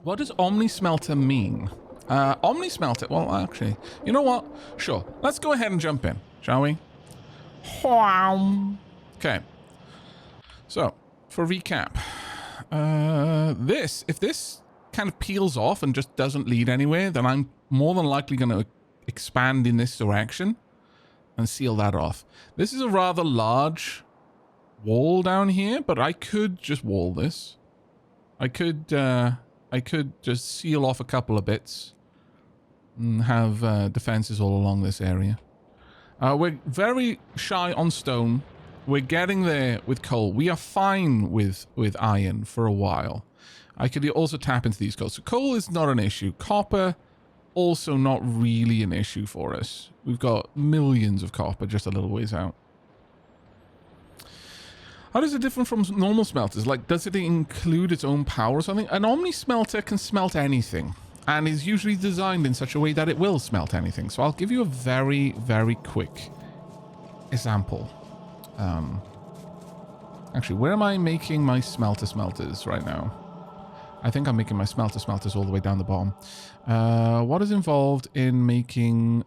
What does omni smelter mean? Omni smelter, well, actually, you know what? Sure, let's go ahead and jump in, shall we? Okay. So, for recap, if this kind of peels off and just doesn't lead anywhere, then I'm more than likely going to expand in this direction and seal that off. This is a rather large wall down here, but I could just wall this. I could just seal off a couple of bits and have defenses all along this area. We're very shy on stone. We're getting there with coal. We are fine with iron for a while. I could also tap into these coals. So coal is not an issue. Copper, also not really an issue for us. We've got millions of copper just a little ways out. How does it differ from normal smelters? Like, does it include its own power or something? An omni smelter can smelt anything and is usually designed in such a way that it will smelt anything. So I'll give you a very, very quick example. Actually, where am I making my smelters right now? I think I'm making my smelters all the way down the bottom. What is involved in making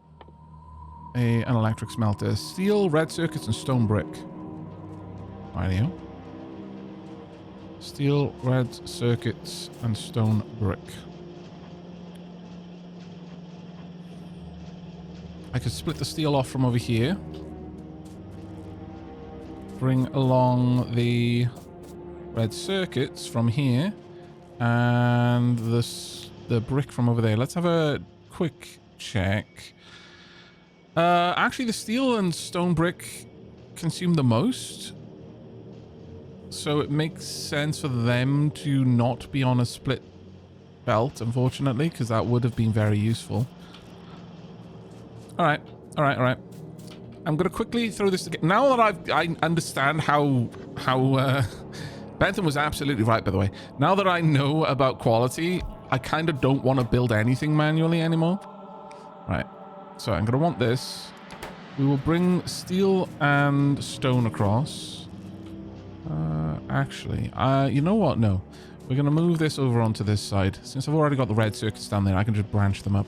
an electric smelter? Steel, red circuits, and stone brick. Rightio. Steel, red circuits, and stone brick. I could split the steel off from over here. Bring along the red circuits from here. And the brick from over there. Let's have a quick check. Actually, the steel and stone brick consume the most. So it makes sense for them to not be on a split belt, unfortunately, because that would have been very useful. All right. I'm going to quickly throw this again. Now that I understand how Bentham was absolutely right, by the way. Now that I know about quality, I kind of don't want to build anything manually anymore. Right. So I'm going to want this. We will bring steel and stone across. Actually, you know what? No. We're going to move this over onto this side. Since I've already got the red circuits down there, I can just branch them up.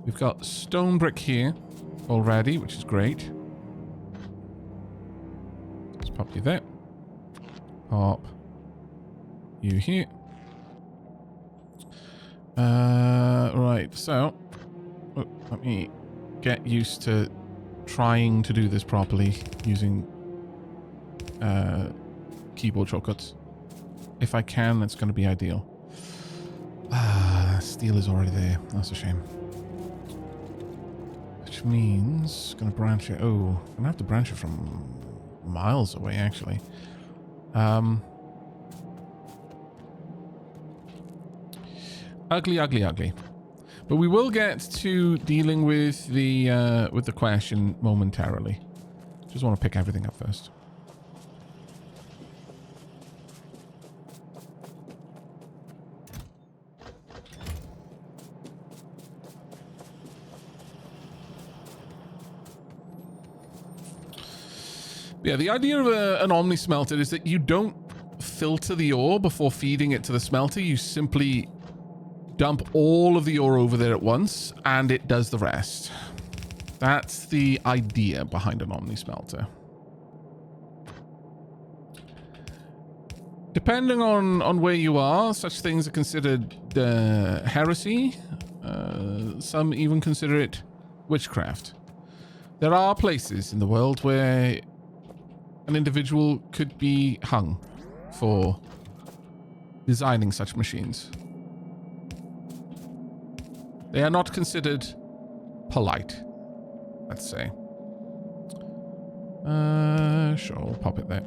We've got stone brick here already, which is great. Let's pop you there. Pop you here. Right, so let me get used to trying to do this properly using keyboard shortcuts. If I can, that's going to be ideal. Steel is already there. That's a shame. Which means going to branch it. Oh, I'm going to have to branch it from miles away, actually. Ugly. But we will get to dealing with the question momentarily. Just want to pick everything up first. Yeah, the idea of an omni smelter is that you don't filter the ore before feeding it to the smelter. You simply dump all of the ore over there at once, and it does the rest. That's the idea behind an omni smelter. Depending on where you are, such things are considered heresy. Some even consider it witchcraft. There are places in the world where an individual could be hung for designing such machines. They are not considered polite, let's say. Sure, we'll pop it there.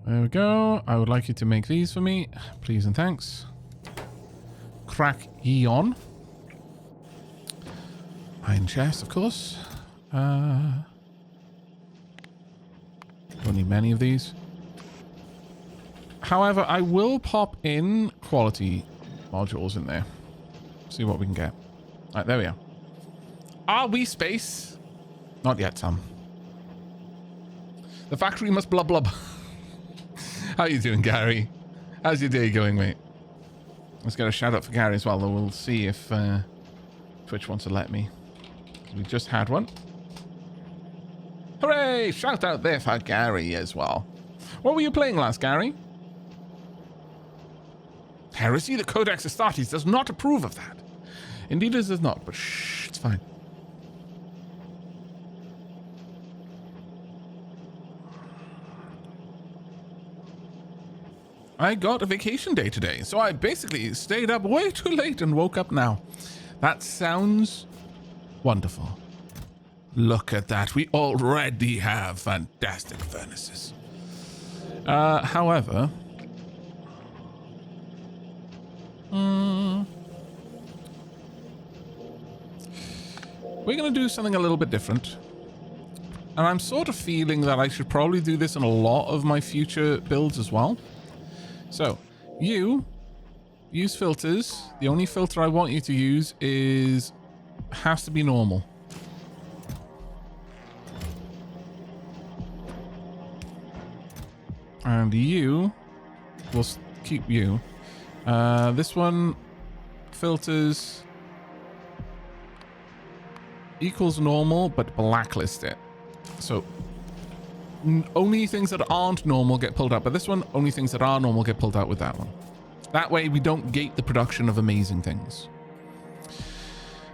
There we go. I would like you to make these for me, please and thanks. Crack ye on. Iron chest, of course. Don't need many of these. However, I will pop in quality modules in there. See what we can get. All right, there we are. Are we space? Not yet, Tom. The factory must blub blub. How you doing, Gary? How's your day going, mate? Let's get a shout out for Gary as well, though. We'll see if Twitch wants to let me. We just had one. Hooray! Shout out there for Gary as well. What were you playing last, Gary? Heresy, the Codex Astartes does not approve of that. Indeed it does not, but shh, it's fine. I got a vacation day today, so I basically stayed up way too late and woke up now. That sounds wonderful. Look at that. We already have fantastic furnaces. However... we're going to do something a little bit different. And I'm sort of feeling that I should probably do this in a lot of my future builds as well. So, you use filters. The only filter I want you to use has to be normal. And you, we'll keep you. This one, filters equals normal, but blacklist it. So only things that aren't normal get pulled out, but this one, only things that are normal get pulled out with that one. That way we don't gate the production of amazing things.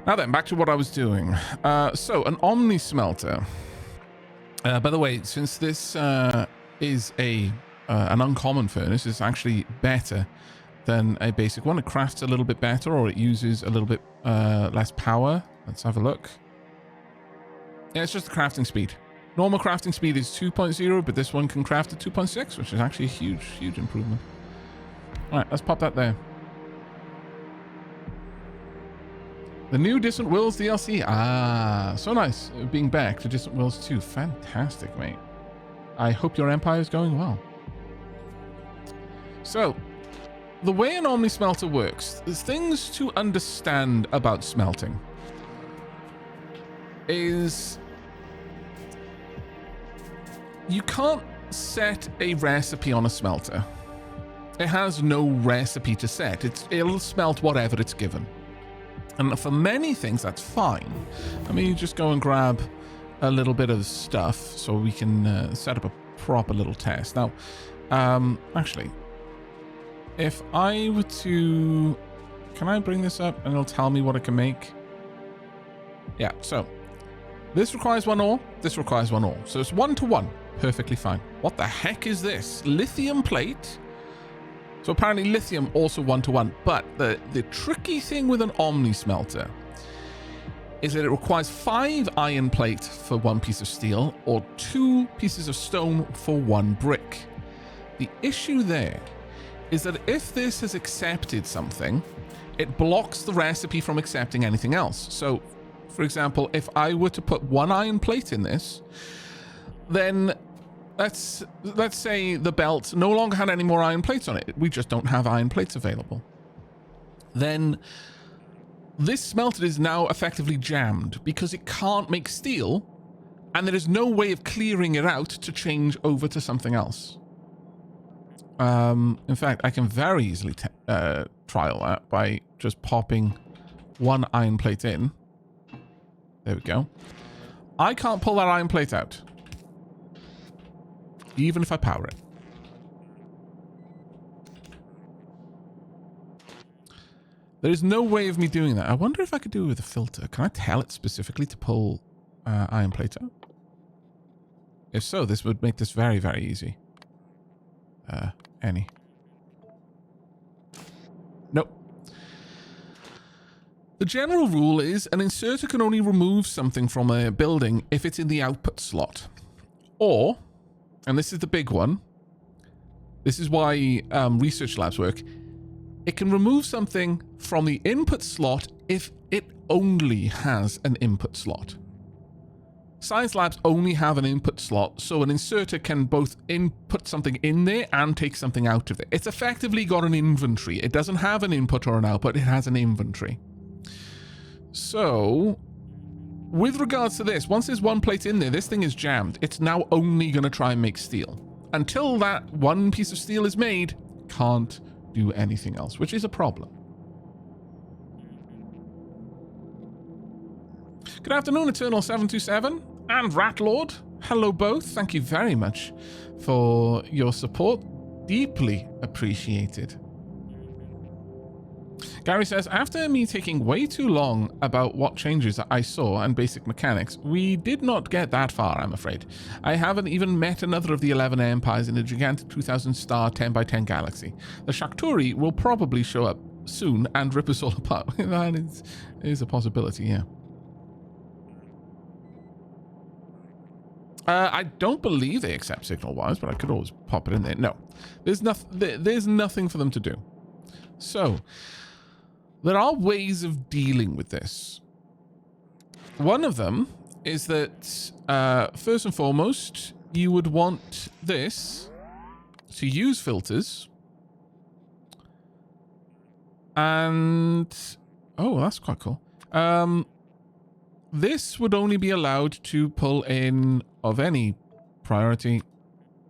Now then, back to what I was doing. So an omni smelter. By the way, since this is an uncommon furnace, it's actually better than a basic one. It crafts a little bit better, or it uses a little bit less power. Let's have a look. Yeah, it's just the crafting speed. Normal crafting speed is 2.0, but this one can craft at 2.6, which is actually a huge, huge improvement. All right, let's pop that there. The new Distant Worlds DLC. Ah, so nice being back to Distant Worlds 2. Fantastic, mate. I hope your empire is going well. So, the way an omni smelter works, there's things to understand about smelting. Is you can't set a recipe on a smelter. It has no recipe to set. It'll smelt whatever it's given. And for many things, that's fine. I mean, you just go and grab a little bit of stuff so we can set up a proper little test. Now, actually, if I were to... Can I bring this up and it'll tell me what I can make? Yeah, so this requires 1 ore, this requires 1 ore. So it's 1 to 1. Perfectly fine. What the heck is this? Lithium plate? So apparently lithium also 1 to 1. But the tricky thing with an omni smelter is that it requires 5 iron plate for 1 piece of steel or 2 pieces of stone for 1 brick. The issue there is that if this has accepted something, it blocks the recipe from accepting anything else. So, for example, if I were to put 1 iron plate in this, then let's say the belt no longer had any more iron plates on it. We just don't have iron plates available. Then this smelter is now effectively jammed because it can't make steel, and there is no way of clearing it out to change over to something else. In fact, I can very easily trial that by just popping 1 iron plate in. There we go. I can't pull that iron plate out, even if I power it. There is no way of me doing that. I wonder if I could do it with a filter. Can I tell it specifically to pull iron plate out? If so, this would make this very, very easy. Any. Nope. The general rule is an inserter can only remove something from a building if it's in the output slot. Or, and this is the big one, this is why research labs work, it can remove something from the input slot if it only has an input slot. Science labs only have an input slot, so an inserter can both input something in there and take something out of it. It's effectively got an inventory. It doesn't have an input or an output, it has an inventory. So, with regards to this, once there's one plate in there, this thing is jammed. It's now only going to try and make steel. Until that one piece of steel is made, can't do anything else, which is a problem. Good afternoon, Eternal727 and Ratlord. Hello both. Thank you very much for your support. Deeply appreciated. Gary says, after me taking way too long about what changes I saw and basic mechanics, we did not get that far, I'm afraid. I haven't even met another of the 11 empires in a gigantic 2,000-star 10x10 galaxy. The Factorio will probably show up soon and rip us all apart. That is a possibility, yeah. I don't believe they accept signal wires, but I could always pop it in there. No, there's nothing for them to do. So, there are ways of dealing with this. One of them is that, first and foremost, you would want this to use filters. And, oh, that's quite cool. This would only be allowed to pull in, of any priority,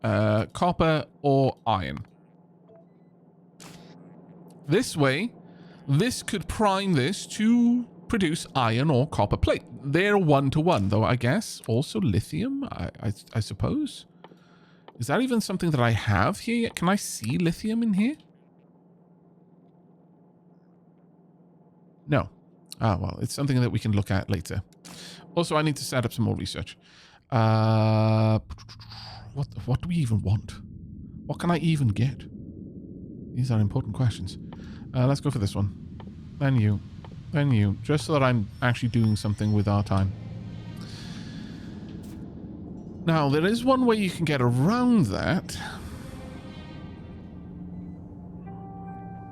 copper or iron. This way, this could prime this to produce iron or copper plate. They're 1-to-1, though, I guess. Also lithium, I suppose. Is that even something that I have here yet? Can I see lithium in here? No. Ah, well, it's something that we can look at later. Also, I need to set up some more research. What do we even want? What can I even get? These are important questions. Let's go for this one. Then you. Then you. Just so that I'm actually doing something with our time. Now, there is one way you can get around that.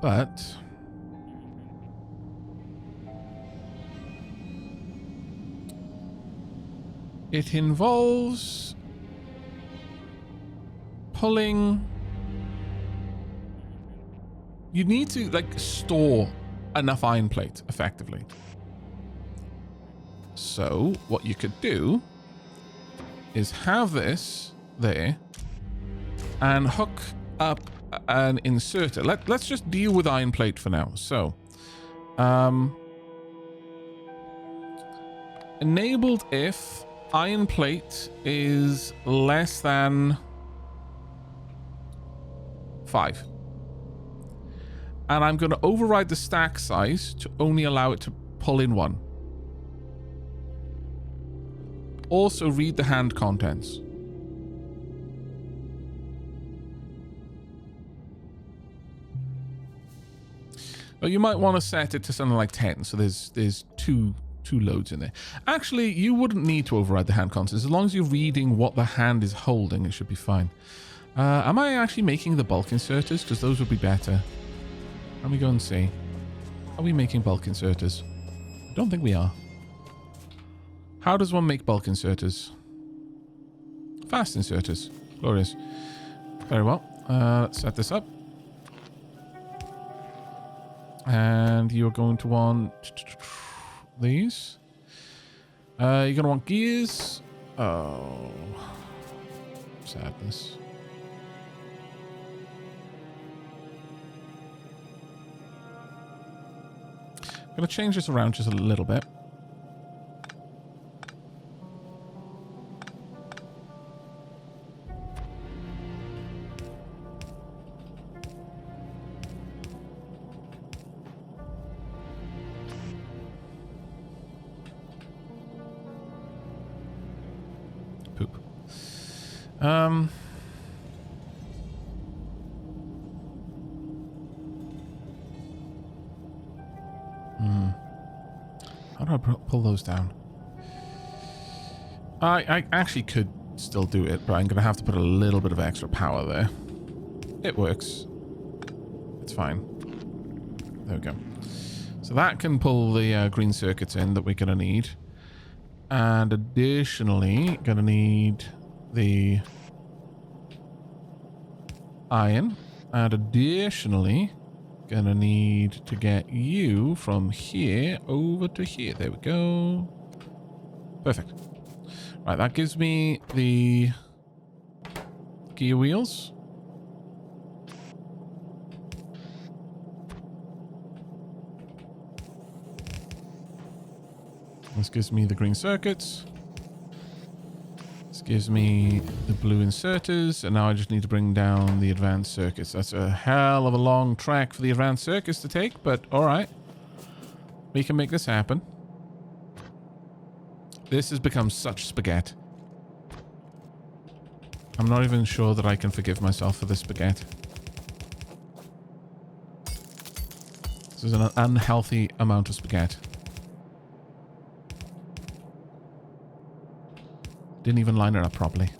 But it involves pulling. You need to, like, store enough iron plate, effectively. So, what you could do is have this there and hook up an inserter. Let's just deal with iron plate for now. So, enabled if iron plate is less than 5. And I'm going to override the stack size to only allow it to pull in 1. Also read the hand contents. Well, you might want to set it to something like 10, so there's two loads in there. Actually, you wouldn't need to override the hand contents. As long as you're reading what the hand is holding, it should be fine. Am I actually making the bulk inserters? Because those would be better. Let me go and see. Are we making bulk inserters? I don't think we are. How does one make bulk inserters? Fast inserters. Glorious. Very well. Let's set this up. And you're going to want these. You're going to want gears. Oh. Sadness. I'm going to change this around just a little bit. Poop. How do I pull those down? I actually could still do it, but I'm going to have to put a little bit of extra power there. It works. It's fine. There we go. So that can pull the green circuits in that we're going to need. And additionally, gonna need the iron. And additionally, gonna need to get you from here over to here. There we go. Perfect. Right, that gives me the gear wheels. This gives me the green circuits. This gives me the blue inserters. And now I just need to bring down the advanced circuits. That's a hell of a long track for the advanced circuits to take, but alright. We can make this happen. This has become such spaghetti. I'm not even sure that I can forgive myself for this spaghetti. This is an unhealthy amount of spaghetti. Didn't even line it up properly.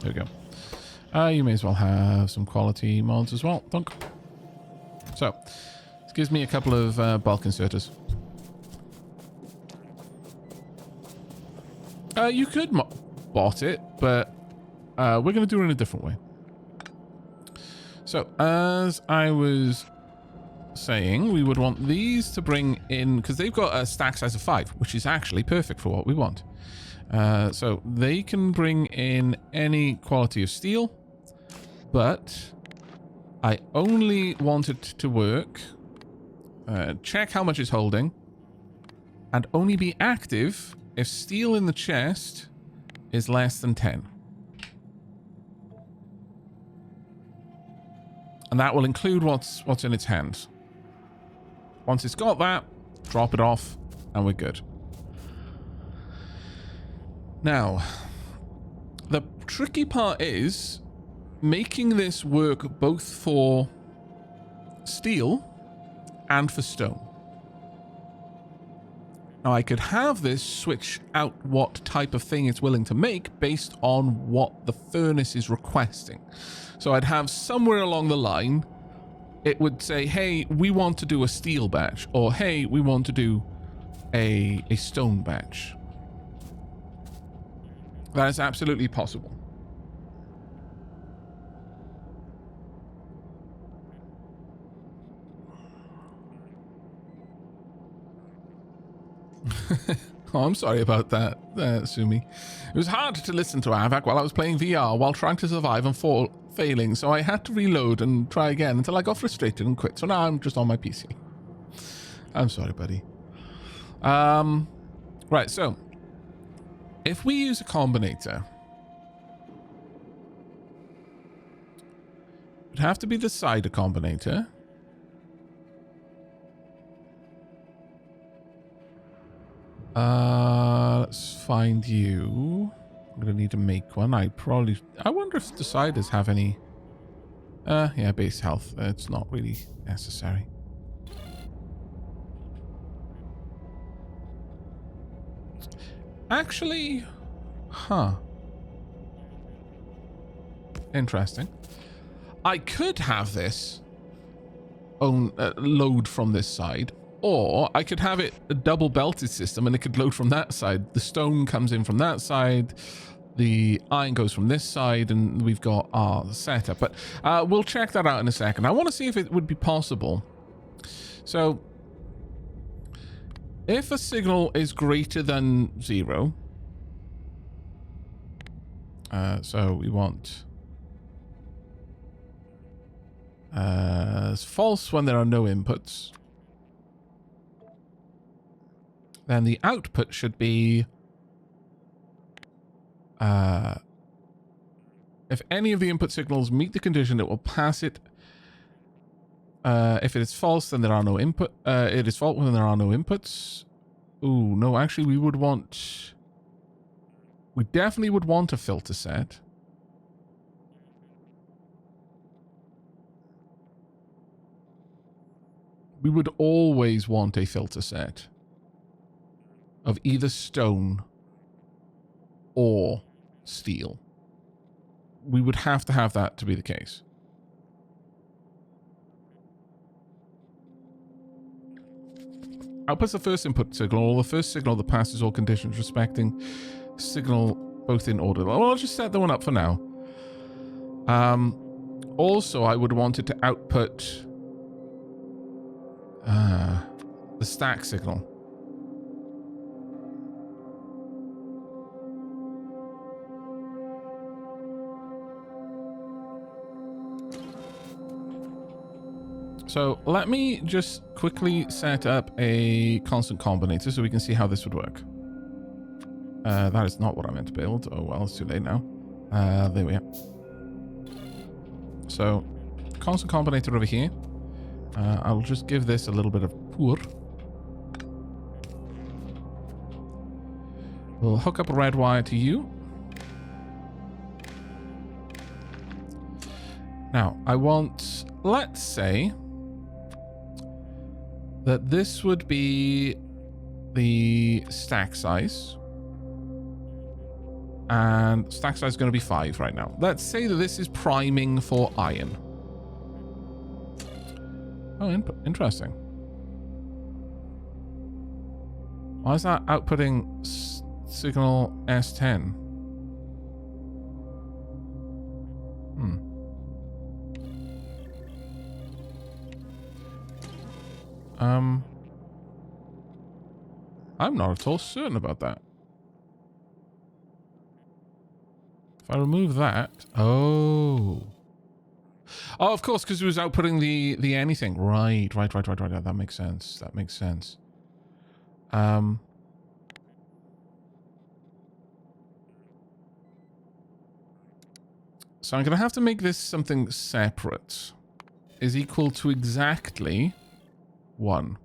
There we go. You may as well have some quality mods as well. Thunk. So, this gives me a couple of bulk inserters. You could bot it, but we're going to do it in a different way. So, as I was saying, we would want these to bring in, because they've got a stack size of 5, which is actually perfect for what we want. So, they can bring in any quality of steel, but I only want it to work, check how much it's holding, and only be active if steel in the chest is less than 10. And that will include what's in its hand. Once it's got that, drop it off, and we're good. Now, the tricky part is making this work both for steel and for stone. Now, I could have this switch out what type of thing it's willing to make based on what the furnace is requesting. So I'd have somewhere along the line, it would say, hey, we want to do a steel batch, or hey, we want to do a stone batch. That is absolutely possible. Oh, I'm sorry about that, Sumi. It was hard to listen to Aavak while I was playing VR while trying to survive and failing, so I had to reload and try again until I got frustrated and quit. So now I'm just on my PC. I'm sorry, buddy. Right, so if we use a combinator, it'd have to be the cider combinator. Let's find you. I'm gonna need to make one. I wonder if the ciders have any. Yeah, base health. It's not really necessary. Actually, huh. Interesting. I could have this load from this side, or I could have it a double belted system and it could load from that side. The stone comes in from that side, the iron goes from this side, and we've got our setup. But we'll check that out in a second. I want to see if it would be possible. So, if a signal is greater than 0, so we want false when there are no inputs. Then the output should be if any of the input signals meet the condition, it will pass it. If it is false, then there are no input. It is false when there are no inputs. Ooh, no, actually we would want... We definitely would want a filter set. We would always want a filter set. of either stone or steel. We would have to have that to be the case. Outputs the first input signal, or the first signal that passes all conditions respecting signal both in order. Well, I'll just set that one up for now. Also, I would want it to output the stack signal. So let me just quickly set up a constant combinator so we can see how this would work. That is not what I meant to build. Oh, well, it's too late now. There we are. So, constant combinator over here. I'll just give this a little bit of pour. We'll hook up a red wire to you. Now, I want, let's say, that this would be the stack size. And stack size is going to be 5 right now. Let's say that this is priming for iron. Oh, interesting. Why is that outputting signal S10? I'm not at all certain about that. If I remove that... Oh, of course, because it was outputting the anything. Right. That makes sense. That makes sense. So I'm going to have to make this something separate. Is equal to exactly 1.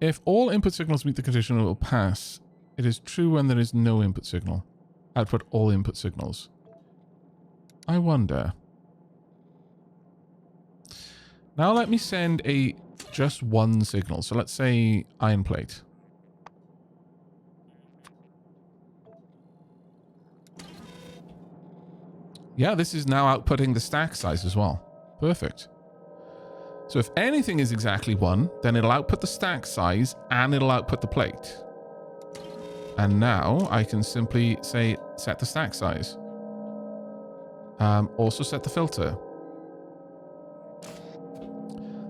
If all input signals meet the condition, it will pass. It is true when there is no input signal. Output all input signals. I wonder. Now let me send just one signal. So let's say iron plate. Yeah, this is now outputting the stack size as well. Perfect. So if anything is exactly 1, then it'll output the stack size and it'll output the plate. And now I can simply say set the stack size. Also set the filter.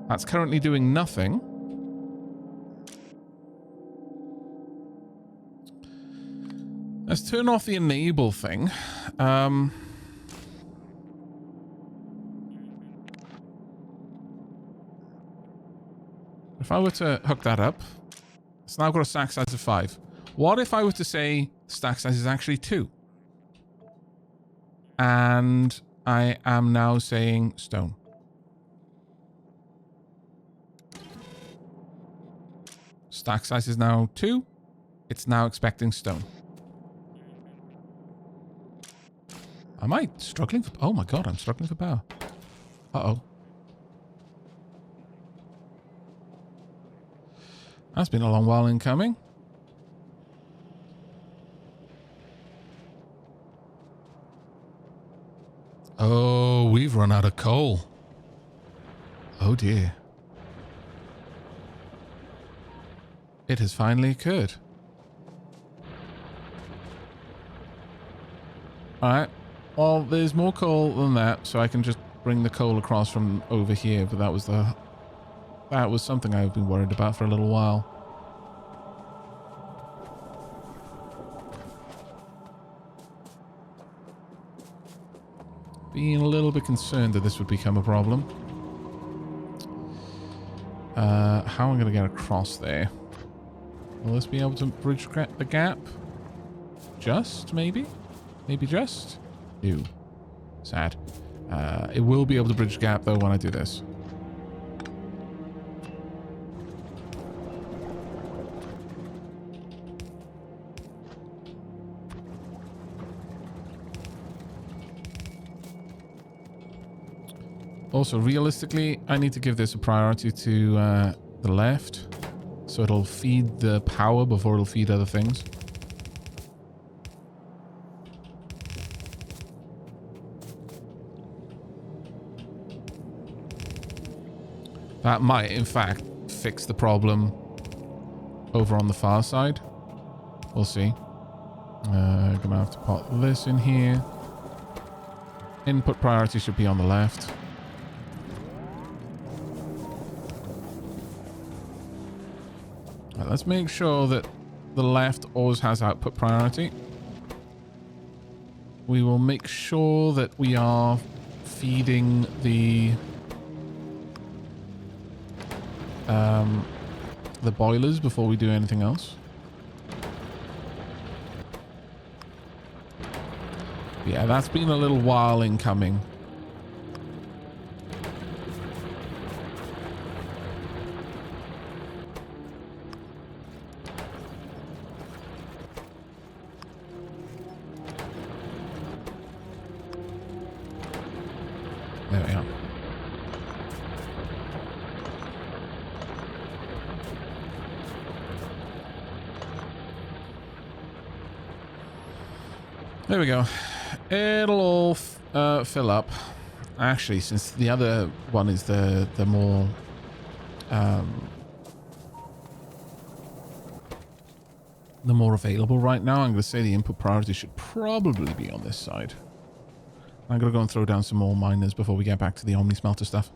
That's currently doing nothing. Let's turn off the enable thing. If I were to hook that up, it's now got a stack size of 5. What if I were to say stack size is actually 2? And I am now saying stone. Stack size is now 2. It's now expecting stone. Am I struggling for... Oh my god, I'm struggling for power. Uh-oh. That's been a long while in coming. Oh, we've run out of coal. Oh dear. It has finally occurred. Alright. Well, there's more coal than that, so I can just bring the coal across from over here, but that was something I've been worried about for a little while. Being a little bit concerned that this would become a problem. How am I going to get across there? Will this be able to bridge the gap? Just, maybe? Maybe just? Ew. Sad. It will be able to bridge the gap, though, when I do this. Also, realistically, I need to give this a priority to the left. So it'll feed the power before it'll feed other things. That might, in fact, fix the problem over on the far side. We'll see. Gonna have to put this in here. Input priority should be on the left. Right, let's make sure that the left always has output priority. We will make sure that we are feeding the boilers before we do anything else. Yeah, that's been a little while in coming. There we are. There we go. It'll all fill up. Actually, since the other one is the more available right now, I'm going to say the input priority should probably be on this side. I'm going to go and throw down some more miners before we get back to the omni smelter stuff.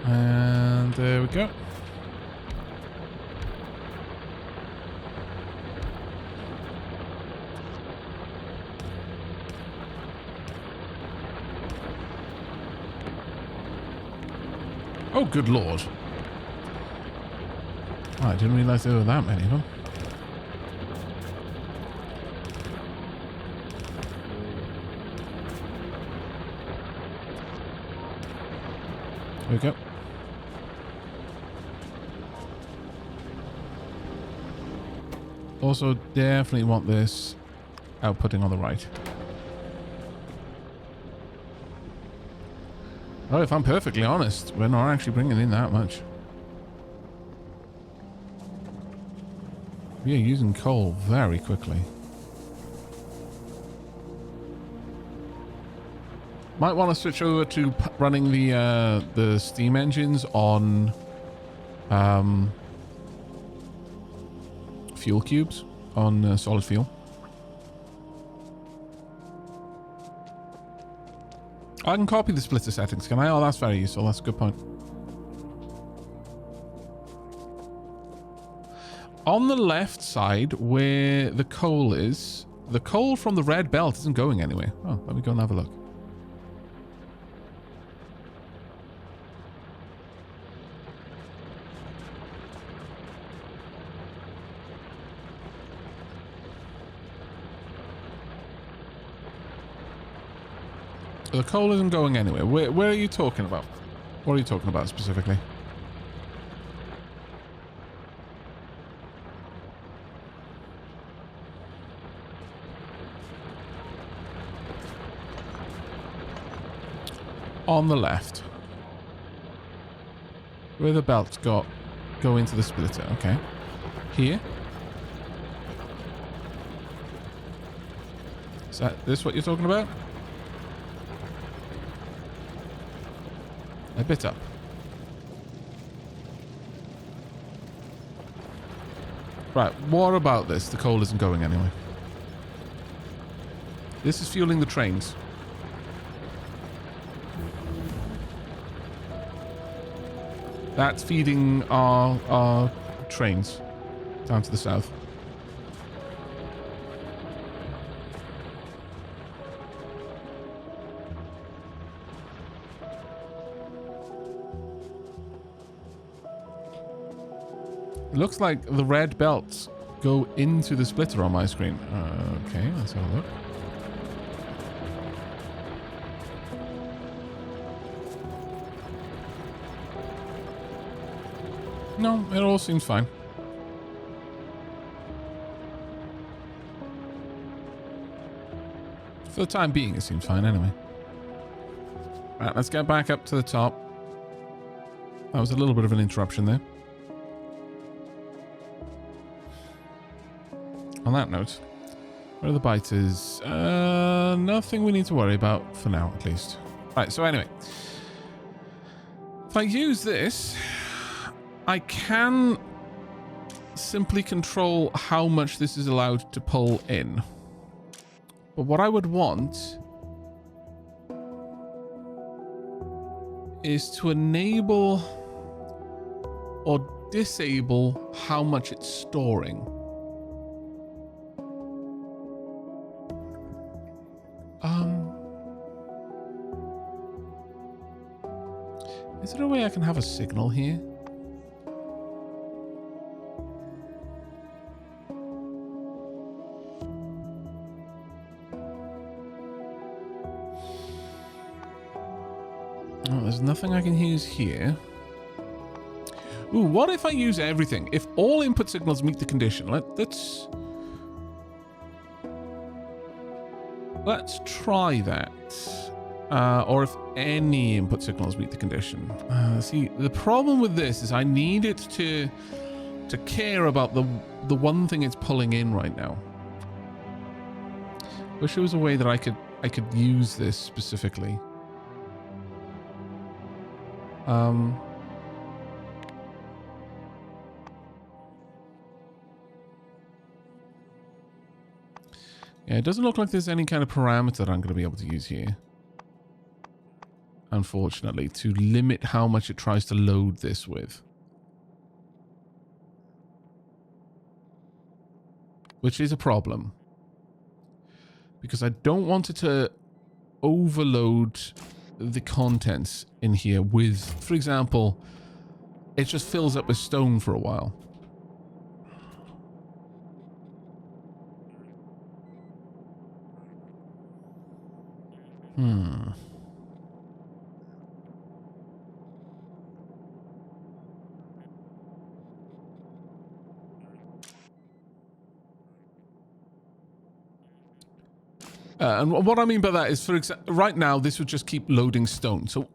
And there we go. Oh, good lord. Oh, I didn't realize there were that many of them. There we go. Also, definitely want this outputting on the right. Oh, if I'm perfectly honest, we're not actually bringing in that much. We are using coal very quickly. Might want to switch over to running the steam engines on fuel cubes on solid fuel. I can copy the splitter settings, can I? Oh, that's very useful. That's a good point. On the left side, where the coal is, the coal from the red belt isn't going anywhere. Oh, let me go and have a look. The coal isn't going anywhere. Where are you talking about? What are you talking about specifically? On the left. Where the belts go into the splitter. Okay. Here. Is that this what you're talking about? A bit up. Right, what about this? The coal isn't going anywhere. This is fueling the trains. That's feeding our trains down to the south. It looks like the red belts go into the splitter on my screen. Okay, let's have a look. No, it all seems fine. For the time being, it seems fine anyway. Right, let's get back up to the top. That was a little bit of an interruption there. On that note, where are the biters? Nothing we need to worry about for now, at least. Right, so anyway. If I use this, I can simply control how much this is allowed to pull in. But what I would want is to enable or disable how much it's storing. Is there a way I can have a signal here? Oh, there's nothing I can use here. Ooh, what if I use everything? If all input signals meet the condition, let's try that. Or if any input signals meet the condition. See, the problem with this is I need it to care about the one thing it's pulling in right now. Wish there was a way that I could use this specifically. Yeah, it doesn't look like there's any kind of parameter that I'm going to be able to use here. Unfortunately, to limit how much it tries to load this with. Which is a problem. Because I don't want it to overload the contents in here with, for example, it just fills up with stone for a while. And what I mean by that is, for example, right now, this would just keep loading stone. So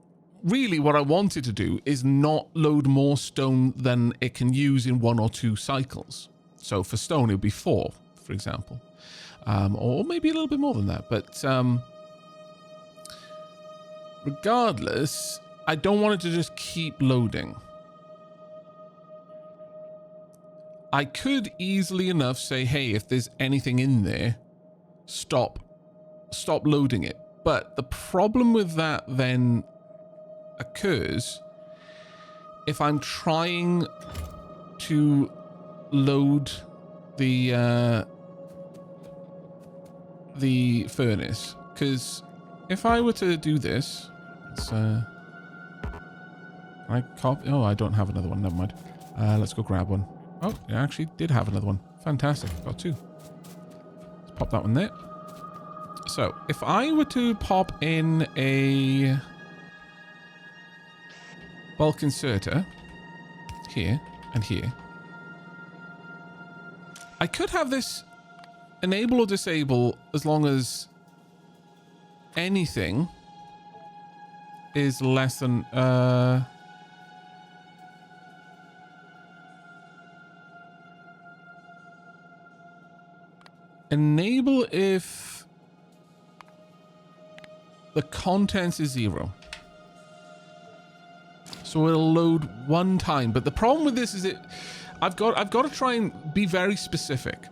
really what I wanted to do is not load more stone than it can use in 1 or 2 cycles. So for stone, it would be 4, for example. Or maybe a little bit more than that. But regardless, I don't want it to just keep loading. I could easily enough say, hey, if there's anything in there, stop loading it. But the problem with that then occurs if I'm trying to load the furnace, because if I were to do this, it's I copy. Oh, I don't have another one. Never mind. Let's go grab one. Oh, I actually did have another one. Fantastic. Got 2. Let's pop that one there. So, if I were to pop in a bulk inserter here and here, I could have this enable or disable as long as anything is less than enable if the contents is 0. So it'll load 1 time. But the problem with this is I've got to try and be very specific.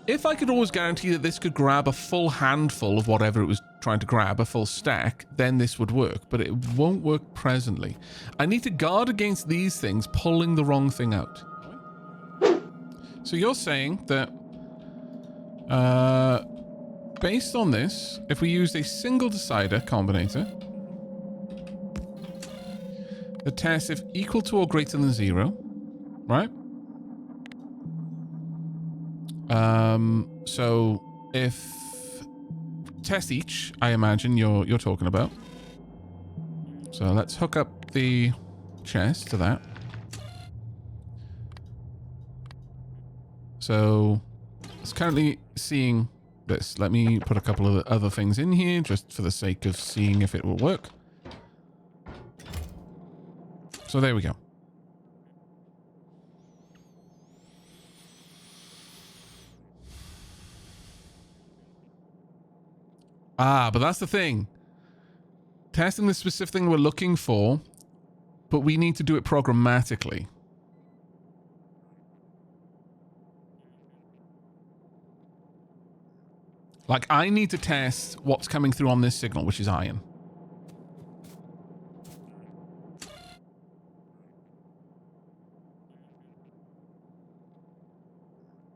If I could always guarantee that this could grab a full handful of whatever it was trying to grab, a full stack, then this would work. But it won't work presently. I need to guard against these things pulling the wrong thing out. So you're saying that based on this, if we used a single decider combinator, the test if equal to or greater than 0, right? So if test each, I imagine you're talking about. So let's hook up the chest to that. So it's currently seeing this. Let me put a couple of other things in here just for the sake of seeing if it will work. So there we go. Ah, but that's the thing. Testing the specific thing we're looking for, but we need to do it programmatically. Like, I need to test what's coming through on this signal, which is iron.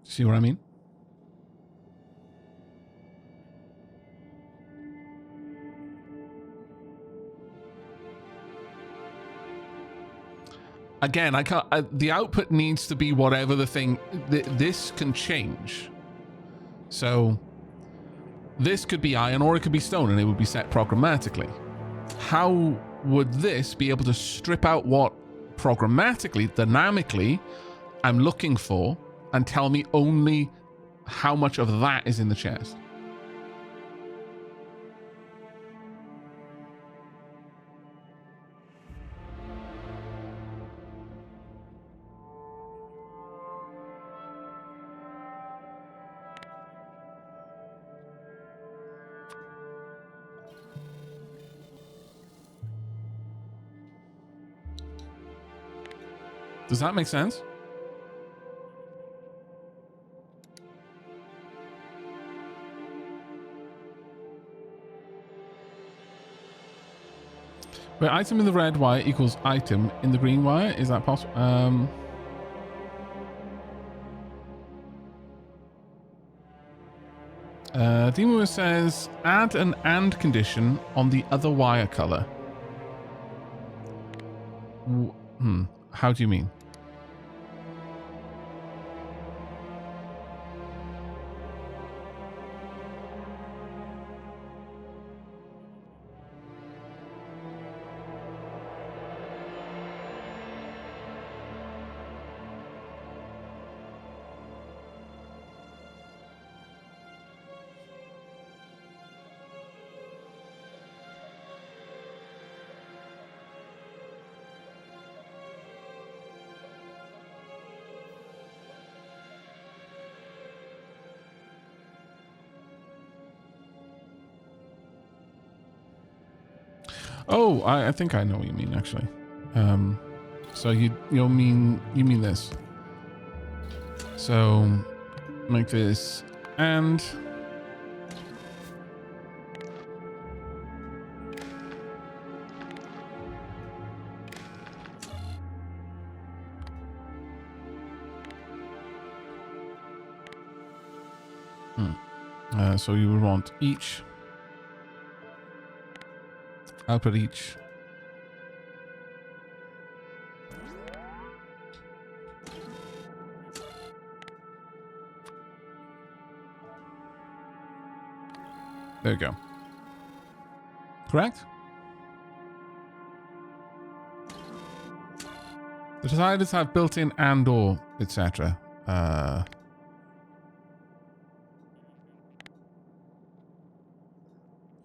See what I mean? Again, I can't. The output needs to be whatever the thing. This can change. So this could be iron or it could be stone, and it would be set programmatically. How would this be able to strip out what programmatically, dynamically, I'm looking for, and tell me only how much of that is in the chest? Does that make sense? Where item in the red wire equals item in the green wire, is that possible? Demo says add an and condition on the other wire color. How do you mean? Oh, I think I know what you mean, actually. So you mean this. So make this and so you would want each output each. There you go. Correct? The deciders have built-in and or etc.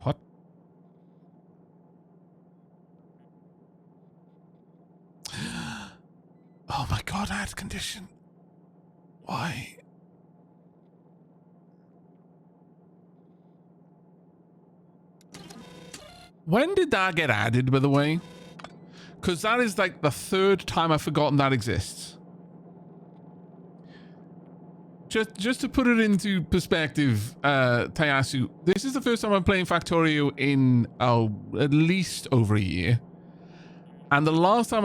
What? Oh my god, add condition. Why? When did that get added, by the way? Because that is like the third time I've forgotten that exists. Just to put it into perspective, Tayasu, this is the first time I'm playing Factorio in at least over a year. And the last time,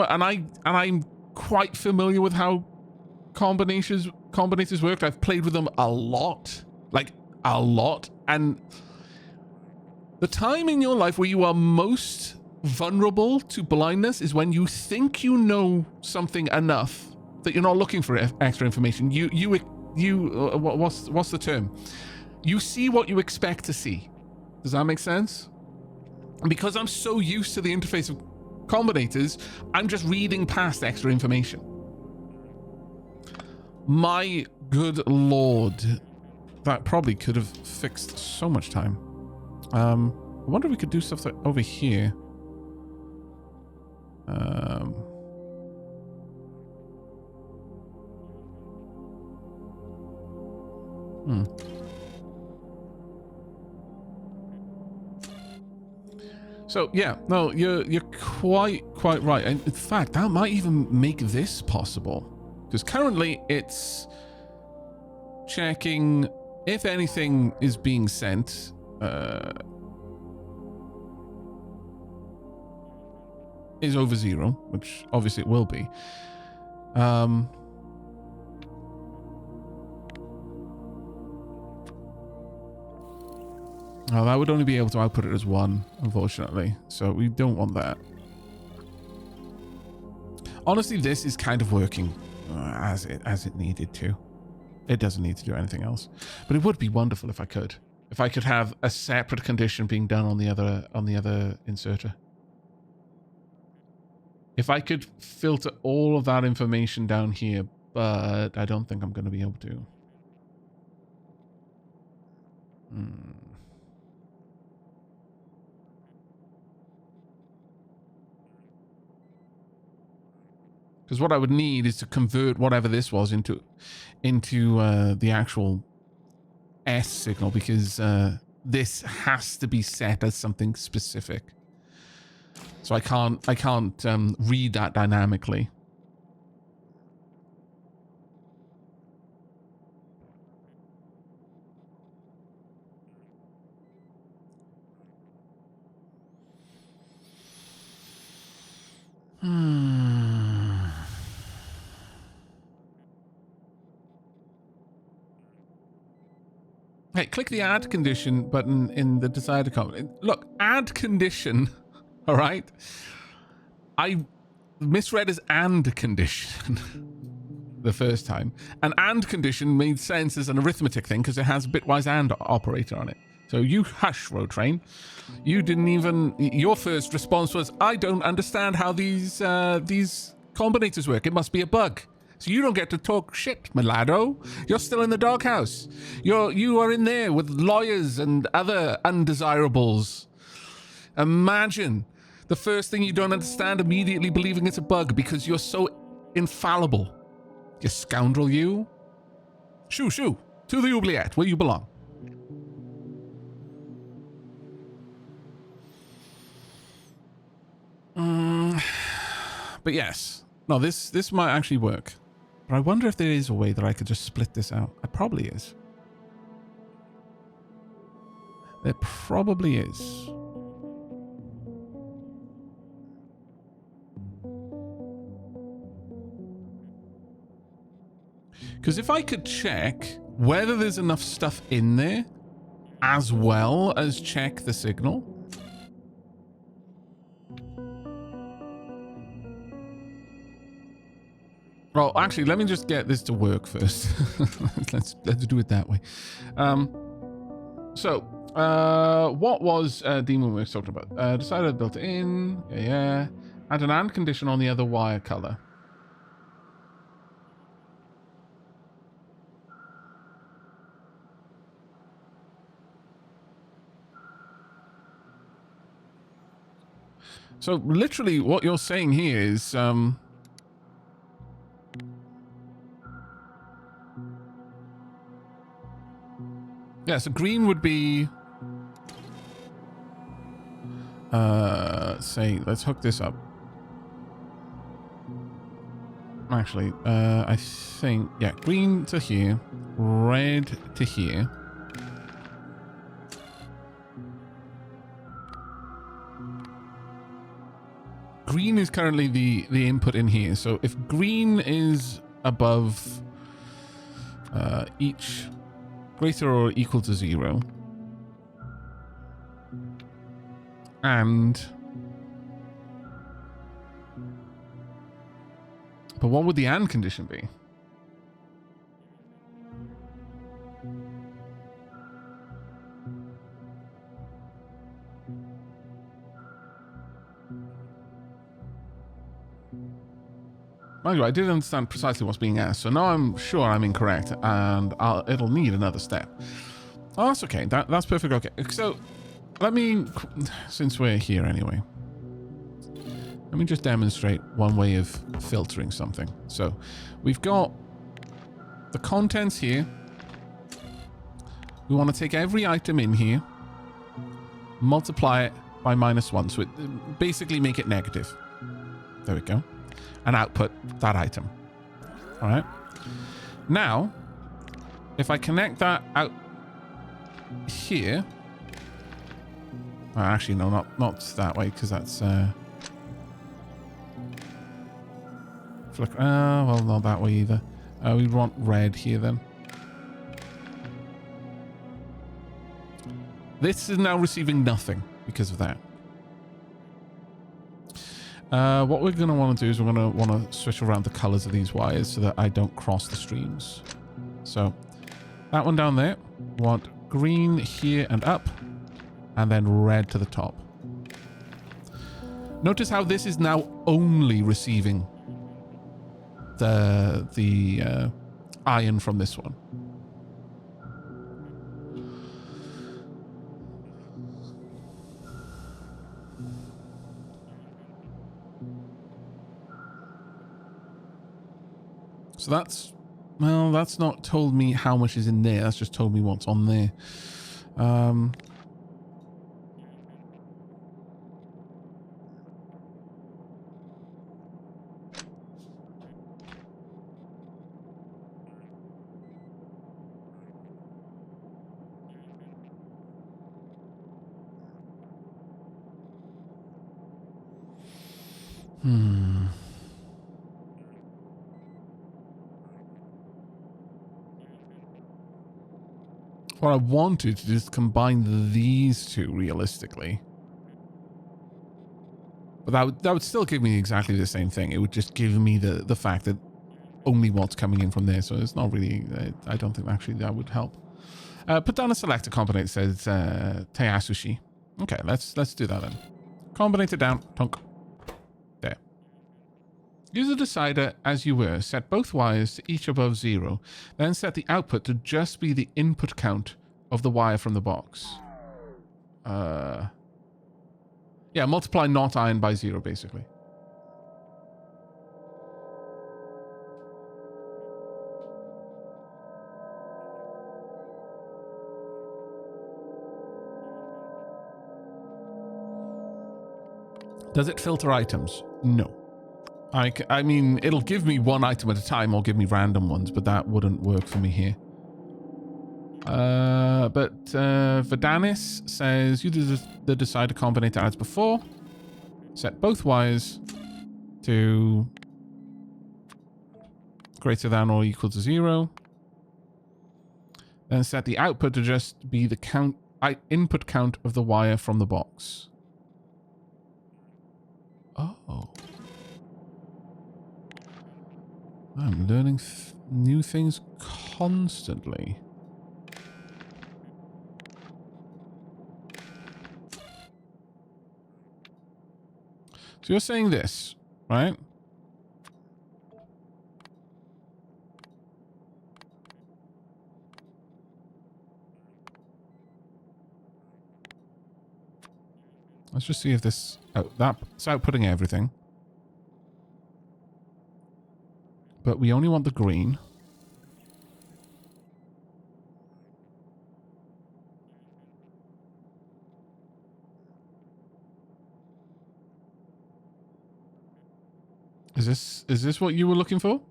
I'm quite familiar with how combinators work. I've played with them a lot, like a lot, and the time in your life where you are most vulnerable to blindness is when you think you know something enough that you're not looking for extra information. What's the term? You see what you expect to see. Does that make sense? And because I'm so used to the interface of combinators, I'm just reading past extra information. My good lord, that probably could have fixed so much time. I wonder if we could do stuff over here. So yeah, no, you're quite right. And in fact, that might even make this possible, because currently it's checking if anything is being sent. Is over 0, which obviously it will be. Oh, that would only be able to output it as 1, unfortunately. So we don't want that. Honestly, this is kind of working as it needed to. It doesn't need to do anything else. But it would be wonderful if I could. If I could have a separate condition being done on the other inserter. If I could filter all of that information down here, but I don't think I'm going to be able to. Because what I would need is to convert whatever this was into the actual S signal, because this has to be set as something specific. So I can't read that dynamically. Hey, click the add condition button in the desired comment. Look, add condition. All right. I misread as and condition the first time. An and condition made sense as an arithmetic thing because it has a bitwise and operator on it. So you hush, Road Train. You didn't even... Your first response was, I don't understand how these combinators work. It must be a bug. So you don't get to talk shit, Milado. You're still in the doghouse. You are in there with lawyers and other undesirables. Imagine the first thing you don't understand immediately believing it's a bug because you're so infallible. You scoundrel, you. Shoo, shoo. To the oubliette, where you belong. But yes. No, this might actually work. But I wonder if there is a way that I could just split this out. It probably is. There probably is. Because if I could check whether there's enough stuff in there, as well as check the signal. Well, actually, let me just get this to work first. let's do it that way. What was Demon Works talking about? Decided built it in. Yeah. Add an AND condition on the other wire color. So literally what you're saying here is yeah, so green would be say let's hook this up. Actually, I think yeah, green to here, red to here. Green is currently the input in here. So if green is above each greater or equal to 0, and But what would the and condition be? Mind you, I didn't understand precisely what's being asked, so now I'm sure I'm incorrect, and it'll need another step. Oh, that's okay. That's perfect. Okay, so let me, since we're here anyway, let me just demonstrate one way of filtering something. So we've got the contents here. We want to take every item in here, multiply it by -1, so it basically make it negative. There we go. And output that item. All right. Now, if I connect that out here, actually no, not that way, because that's flick. Well, not that way either. We want red here then. This is now receiving nothing because of that. What we're going to want to do is we're going to want to switch around the colors of these wires so that I don't cross the streams. So that one down there, we want green here and up, and then red to the top. Notice how this is now only receiving the iron from this one. So that's, well, that's not told me how much is in there. That's just told me what's on there. What I wanted to just combine these two realistically. But that would still give me exactly the same thing. It would just give me the fact that only what's coming in from there. So it's not really, I don't think actually that would help. Put down a selector combinator that says Teasushi. Okay, let's do that then. Combinator down, tonk. There. Use the decider as you were. Set both wires to each above 0. Then set the output to just be the input count of the wire from the box. Yeah, multiply not iron by 0, basically. Does it filter items? No. I mean, it'll give me one item at a time or give me random ones, but that wouldn't work for me here. But Verdanis says, you do the decider combinator as before. Set both wires to greater than or equal to 0. Then set the output to just be the input count of the wire from the box. Oh. I'm learning new things constantly. So you're saying this, right? Let's just see if this... Oh, that's outputting everything. But we only want the green. Is this what you were looking for?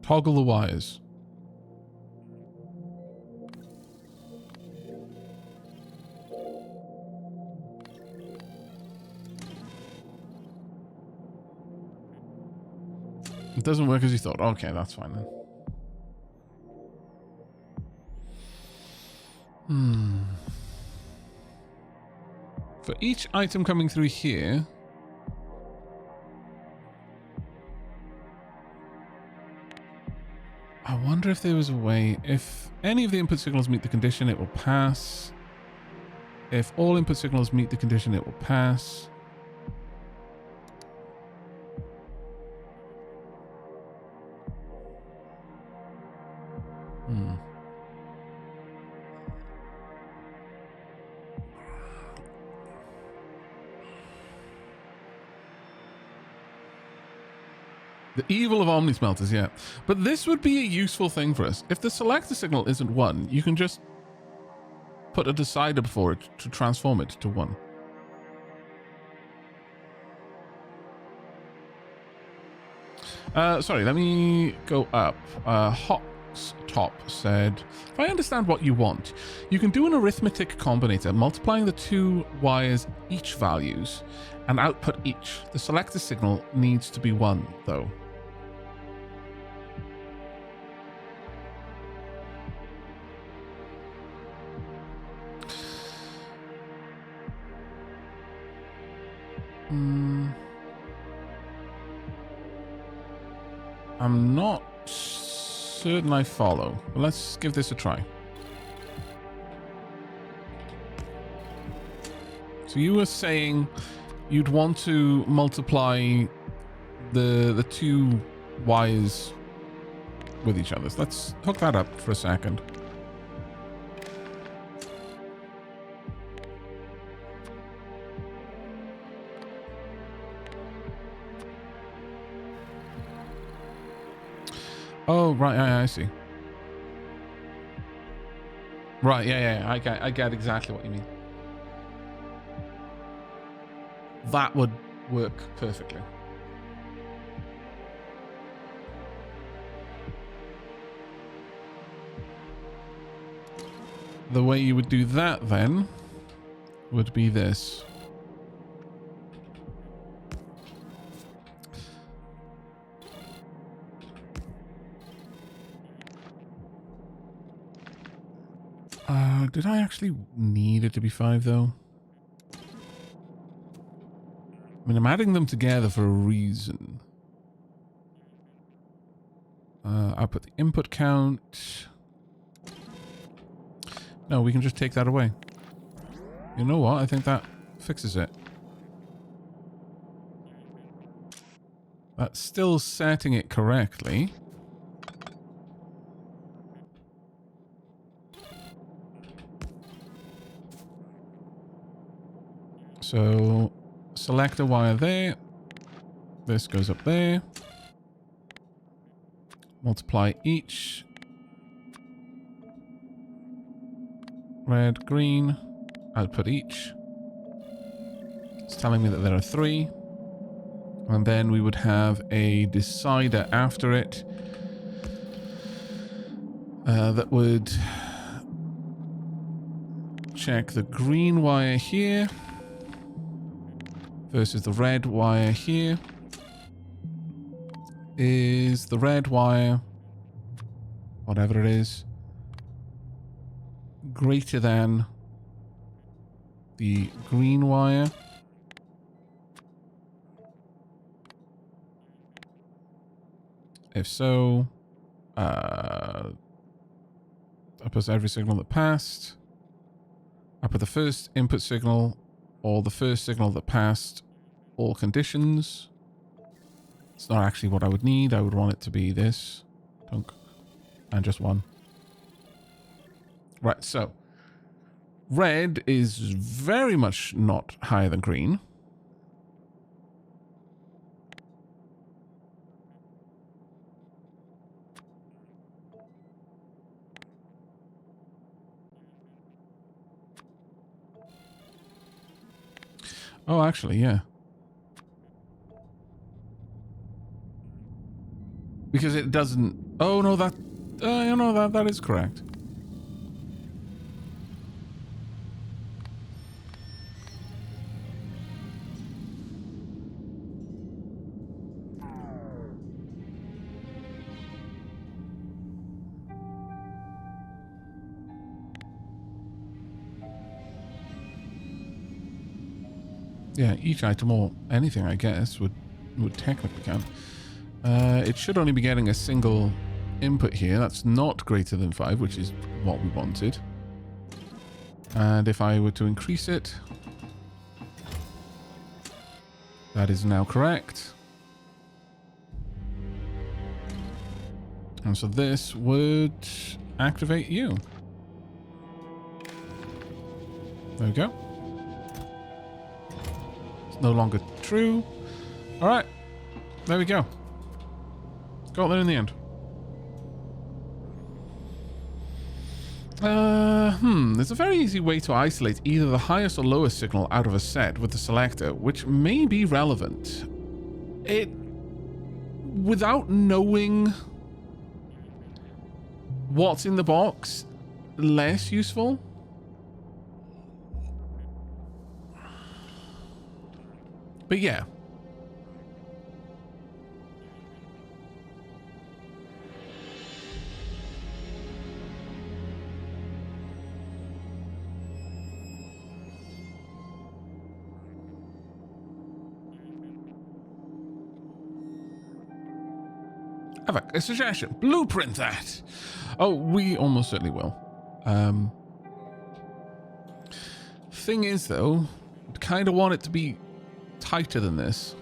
Toggle the wires. It doesn't work as you thought. Okay, that's fine then. For each item coming through here, I wonder if there was a way, if any of the input signals meet the condition, it will pass. If all input signals meet the condition, it will pass. The evil of omni smelters, yeah. But this would be a useful thing for us. If the selector signal isn't 1, you can just put a decider before it to transform it to 1. Sorry, let me go up. Hawk's Top said, if I understand what you want, you can do an arithmetic combinator, multiplying the 2 wires each values and output each. The selector signal needs to be 1, though. I'm not certain I follow, but let's give this a try. So you were saying you'd want to multiply the 2 wires with each other. So let's hook that up for a second. Oh, right, I see. Right, yeah, I get exactly what you mean. That would work perfectly. The way you would do that then would be this. Did I actually need it to be 5 though? I mean, I'm adding them together for a reason. I'll put the input count. No, we can just take that away. You know what? I think that fixes it. That's still setting it correctly. So, select a wire there. This goes up there. Multiply each. Red, green. Output each. It's telling me that there are 3. And then we would have a decider after it. That would check the green wire here versus the red wire here. Is the red wire, whatever it is, greater than the green wire? If so, I put every signal that passed. I put the first input signal or the first signal that passed all conditions. It's not actually what I would need. I would want it to be this. Tunk. And just 1. Right, so red is very much not higher than green. Oh, actually, yeah. Because it doesn't... Oh, no, that... you know, that is correct. Yeah, each item or anything, I guess, would technically count. It should only be getting a single input here. That's not greater than 5, which is what we wanted. And if I were to increase it, that is now correct. And so this would activate you. There we go. It's no longer true. All right. There we go. Got there in the end. There's a very easy way to isolate either the highest or lowest signal out of a set with the selector, which may be relevant. Without knowing what's in the box, less useful. But yeah. Aavak, a suggestion. Blueprint that. Oh, we almost certainly will. Thing is, though, I'd kind of want it to be tighter than this.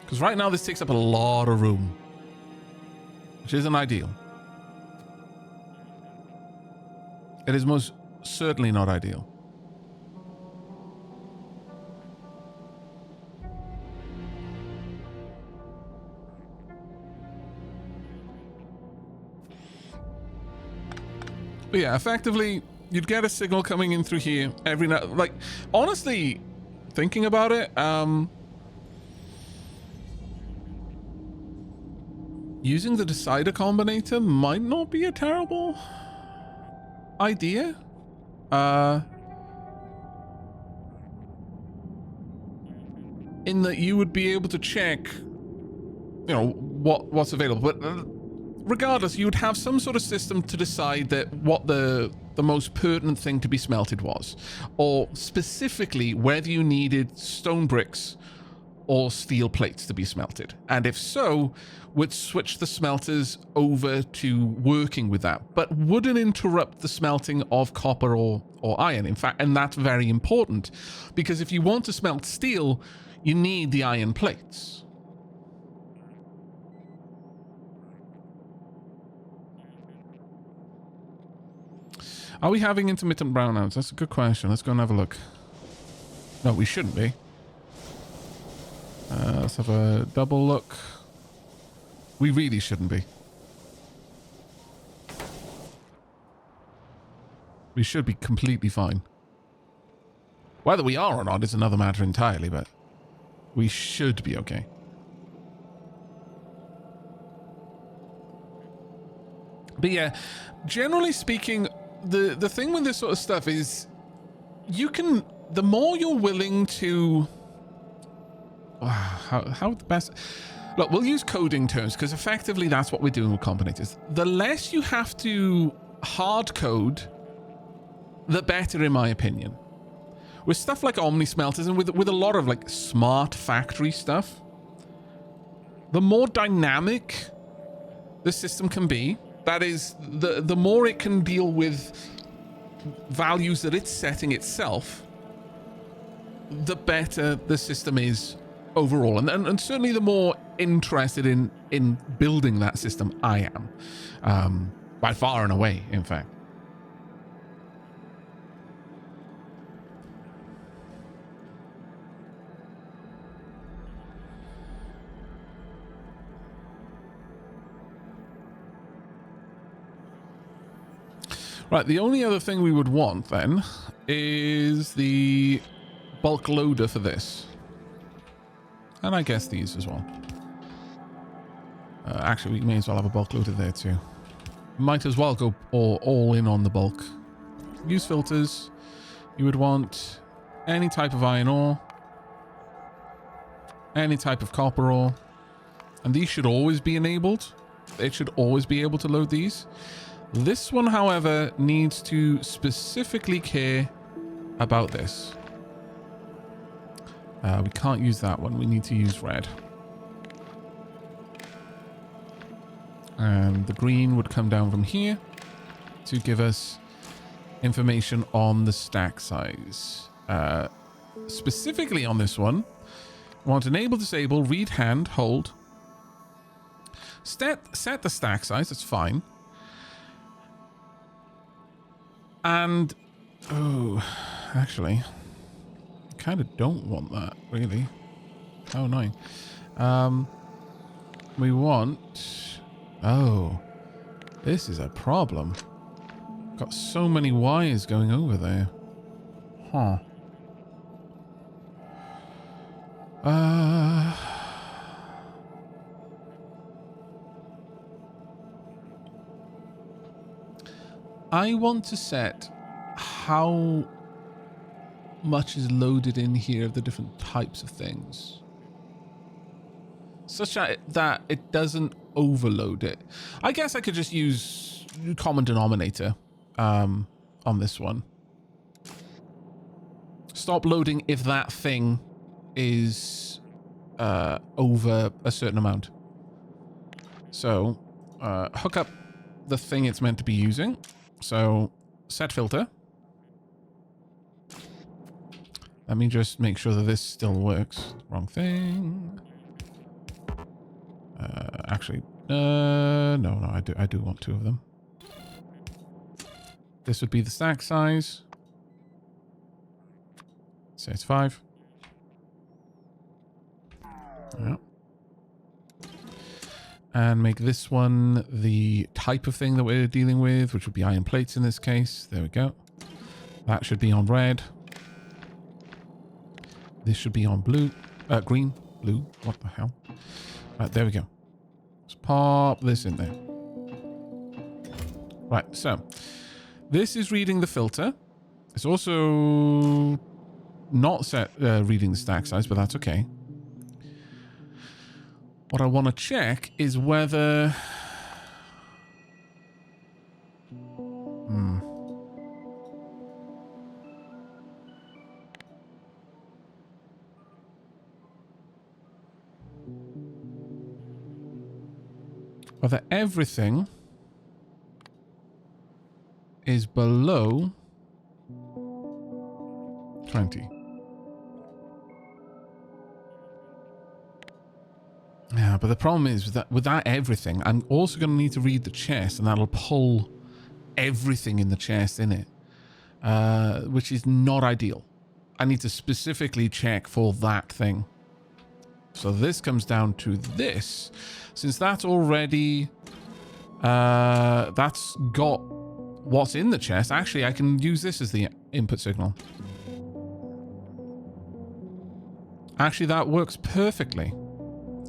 Because right now this takes up a lot of room. Which isn't ideal. It is most certainly not ideal. But yeah, effectively, you'd get a signal coming in through here every now. Like, honestly, thinking about it, using the decider combinator might not be a terrible idea. In that you would be able to check, you know, what's available, but. Regardless, you would have some sort of system to decide that what the most pertinent thing to be smelted was, or specifically whether you needed stone bricks or steel plates to be smelted. And if so, would switch the smelters over to working with that, but wouldn't interrupt the smelting of copper or iron. In fact, and that's very important, because if you want to smelt steel, you need the iron plates. Are we having intermittent brownouts? That's a good question. Let's go and have a look. No, we shouldn't be. Let's have a double look. We really shouldn't be. We should be completely fine. Whether we are or not is another matter entirely, but we should be okay. But yeah, generally speaking, the thing with this sort of stuff is you can, the more you're willing to, how the best, look, we'll use coding terms because effectively that's what we're doing with combinators. The less you have to hard code, the better, in my opinion. With stuff like omni smelters and with a lot of like smart factory stuff, the more dynamic the system can be, that is, the more it can deal with values that it's setting itself, the better the system is overall. And certainly the more interested in building that system I am. By far and away, in fact. Right, the only other thing we would want then is the bulk loader for this. And I guess these as well. Actually, we may as well have a bulk loader there too. Might as well go all in on the bulk. Use filters. You would want any type of iron ore. Any type of copper ore. And these should always be enabled. It should always be able to load these. This one, however, needs to specifically care about this. We can't use that one. We need to use red. And the green would come down from here to give us information on the stack size. Specifically on this one, we want enable, disable, read, hand, hold. Set the stack size, that's fine. And, oh, actually, I kind of don't want that, really. How annoying. We want, oh, this is a problem. Got so many wires going over there. Huh. I want to set how much is loaded in here of the different types of things, such that it doesn't overload it. I guess I could just use common denominator on this one. Stop loading if that thing is over a certain amount. So hook up the thing it's meant to be using. So set filter. Let me just make sure that this still works. Wrong thing. Actually, no, I do want two of them. This would be the stack size. Say it's 5. Yeah. And make this one the type of thing that we're dealing with, which would be iron plates in this case. There we go. That should be on red. This should be on blue. Green. Blue. What the hell? Right, there we go. Let's pop this in there. Right, so this is reading the filter. It's also not set reading the stack size, but that's okay. What I want to check is whether... whether everything is below 20. Yeah, but the problem is with that everything, I'm also going to need to read the chest, and that'll pull everything in the chest in it, which is not ideal. I need to specifically check for that thing. So this comes down to this. Since that's already, that's got what's in the chest, actually I can use this as the input signal. Actually, that works perfectly.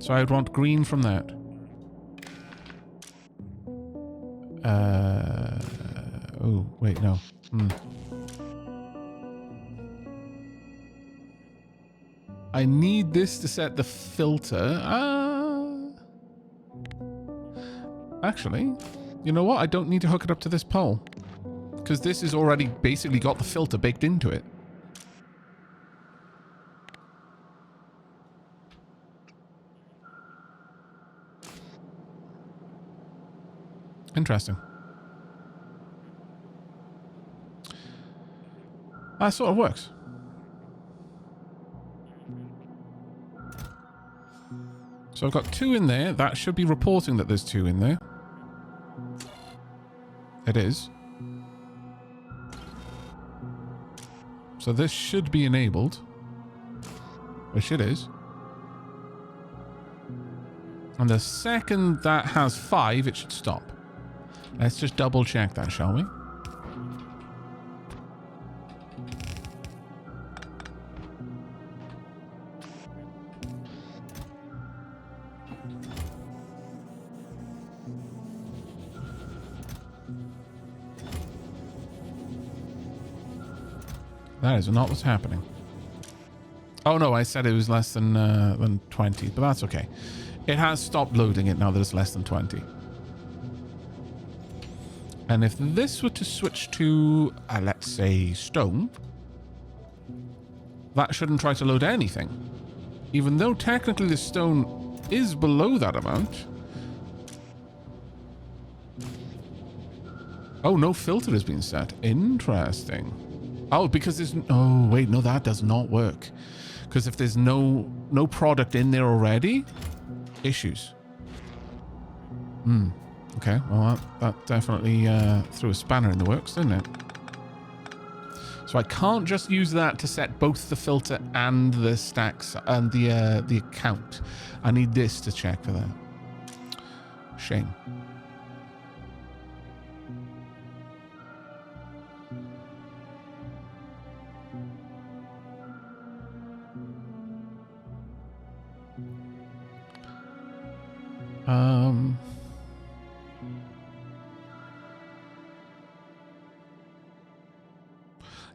So I would want green from that. Oh, wait, no. I need this to set the filter. Actually, you know what? I don't need to hook it up to this pole, because this has already basically got the filter baked into it. Interesting. That sort of works. So I've got 2 in there. That should be reporting that there's 2 in there. It is. So this should be enabled, which it is. And the second that has 5, it should stop. Let's just double check that, shall we? That is not what's happening. Oh no, I said it was less than 20, but that's okay. It has stopped loading it now that it's less than 20. And if this were to switch to, let's say, stone, that shouldn't try to load anything. Even though technically the stone is below that amount. Oh, no filter has been set. Interesting. Oh, because there's... Oh, wait, no, that does not work. Because if there's no product in there already, issues. Okay, well, that definitely threw a spanner in the works, didn't it? So I can't just use that to set both the filter and the stacks and the account. I need this to check for that. Shame.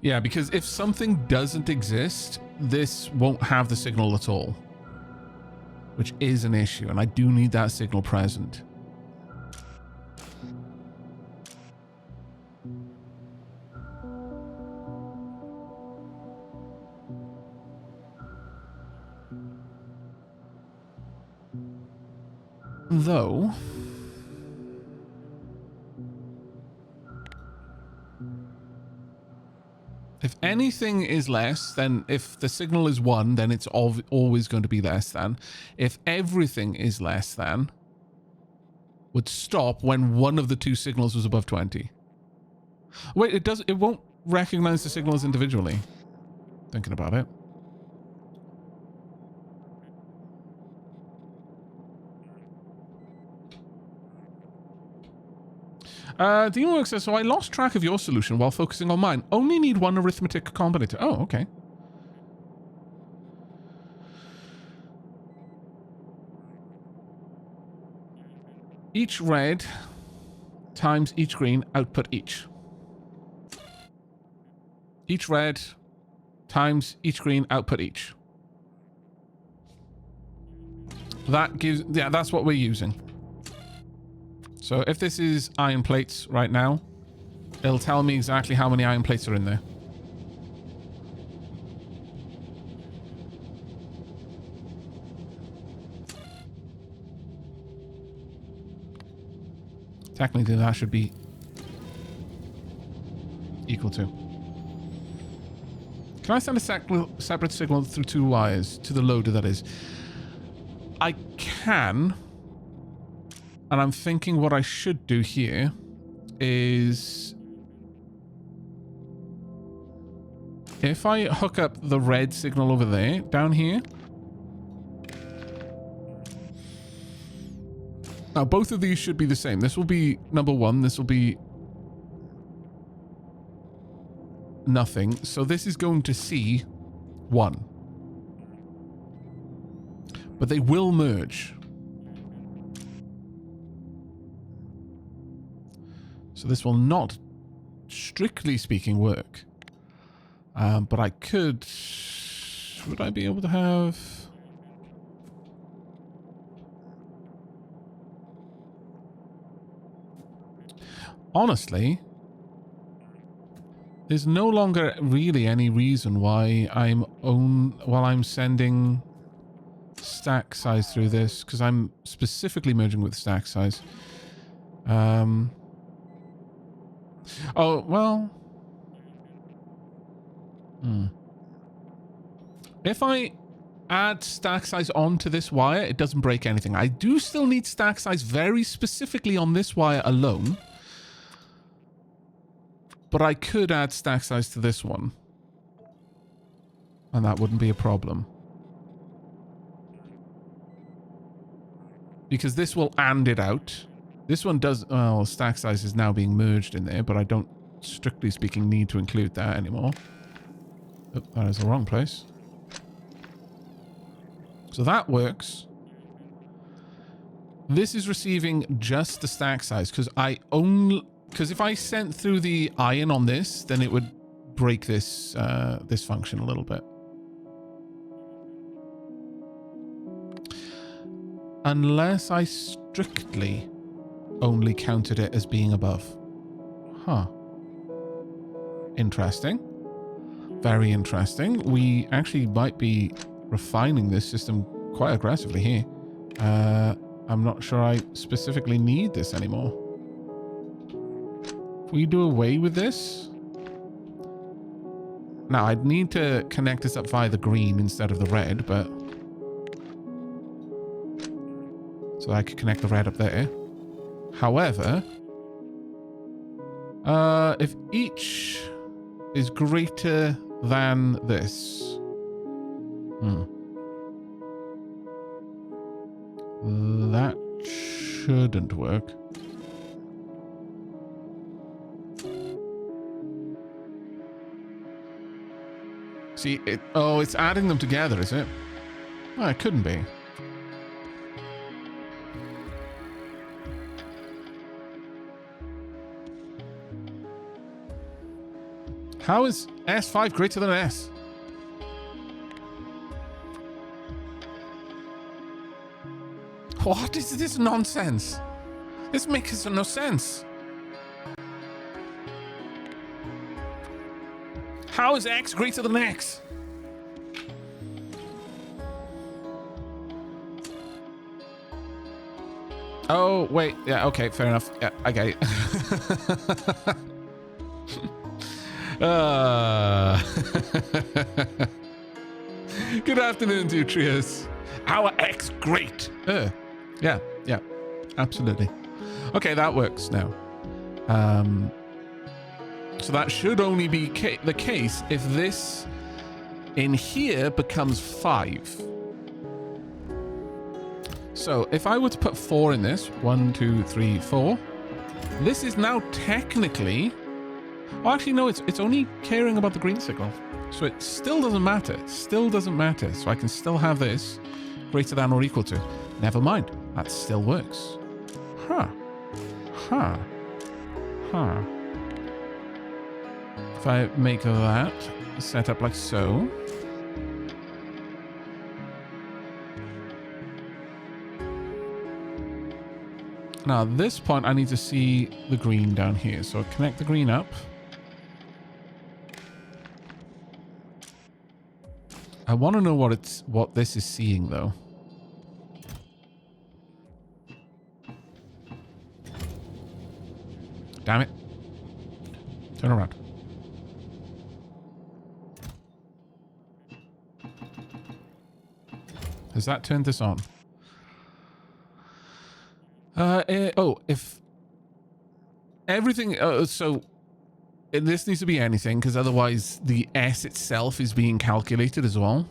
Yeah, because if something doesn't exist, this won't have the signal at all, which is an issue, and I do need that signal present. Though... if anything is less, then if the signal is 1, then it's always going to be less than. If everything is less than, would stop when one of the two signals was above 20. Wait, it won't recognize the signals individually. Thinking about it. Deanwork says, so I lost track of your solution while focusing on mine. Only need one arithmetic combinator. Oh, okay. Each red times each green, output each. Each red times each green, output each. That gives... yeah, that's what we're using. So if this is iron plates right now, it'll tell me exactly how many iron plates are in there. Technically, that should be equal to. Can I send a separate signal through 2 wires to the loader, that is? I can... and I'm thinking what I should do here is... if I hook up the red signal over there, down here... now, both of these should be the same. This will be number 1. This will be... nothing. So this is going to see 1. But they will merge. So this will not, strictly speaking, work. But I could... would I be able to have... honestly, there's no longer really any reason why I'm sending stack size through this, because I'm specifically merging with stack size. Oh, well... if I add stack size onto this wire, it doesn't break anything. I do still need stack size very specifically on this wire alone. But I could add stack size to this one. And that wouldn't be a problem. Because this will AND it out. This one does... well, stack size is now being merged in there, but I don't, strictly speaking, need to include that anymore. Oh, that is the wrong place. So that works. This is receiving just the stack size, because because if I sent through the iron on this, then it would break this this function a little bit. Unless I strictly only counted it as being above. Huh. Interesting. Very interesting. We actually might be refining this system quite aggressively here. I'm not sure I specifically need this anymore. If we do away with this... Now, I'd need to connect this up via the green instead of the red, but... So I could connect the red up there. However... if each is greater than this... That shouldn't work. See, it's adding them together, is it? Oh, it couldn't be. How is S5 greater than S? What is this nonsense? This makes no sense. How is X greater than X? Oh, wait. Yeah, okay, fair enough. Yeah, I get it. Good afternoon, Dutrius. Our X great. Yeah, absolutely. Okay, that works now. So that should only be the case if this in here becomes 5. So if I were to put 4 in this, 1, 2, 3, 4, this is now technically... Oh, actually, no, it's only caring about the green signal. So it still doesn't matter. It still doesn't matter. So I can still have this greater than or equal to. Never mind. That still works. If I make that set up like so. Now at this point I need to see the green down here. So I'll connect the green up. I want to know what this is seeing though. Damn it. Turn around. Has that turned this on? If everything... so this needs to be anything, because otherwise the S itself is being calculated as well.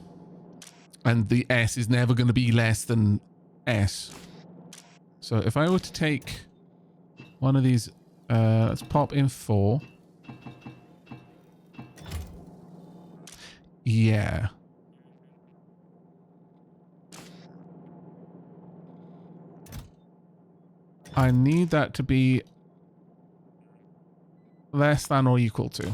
And the S is never going to be less than S. So if I were to take one of these... let's pop in 4. Yeah. I need that to be less than or equal to.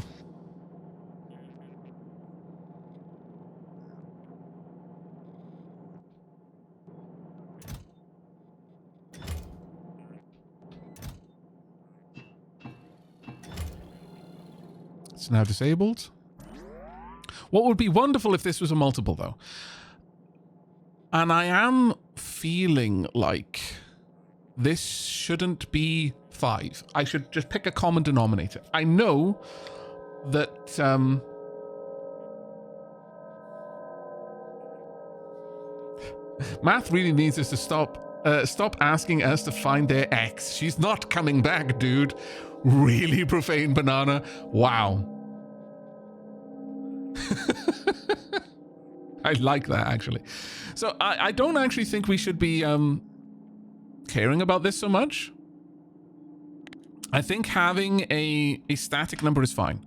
It's now disabled. What would be wonderful if this was a multiple, though? And I am feeling like this shouldn't be 5. I should just pick a common denominator. I know that... Math really needs us to stop asking us to find their X. She's not coming back, dude. Really profane banana. Wow. I like that, actually. So I don't actually think we should be caring about this so much. I think having a static number is fine.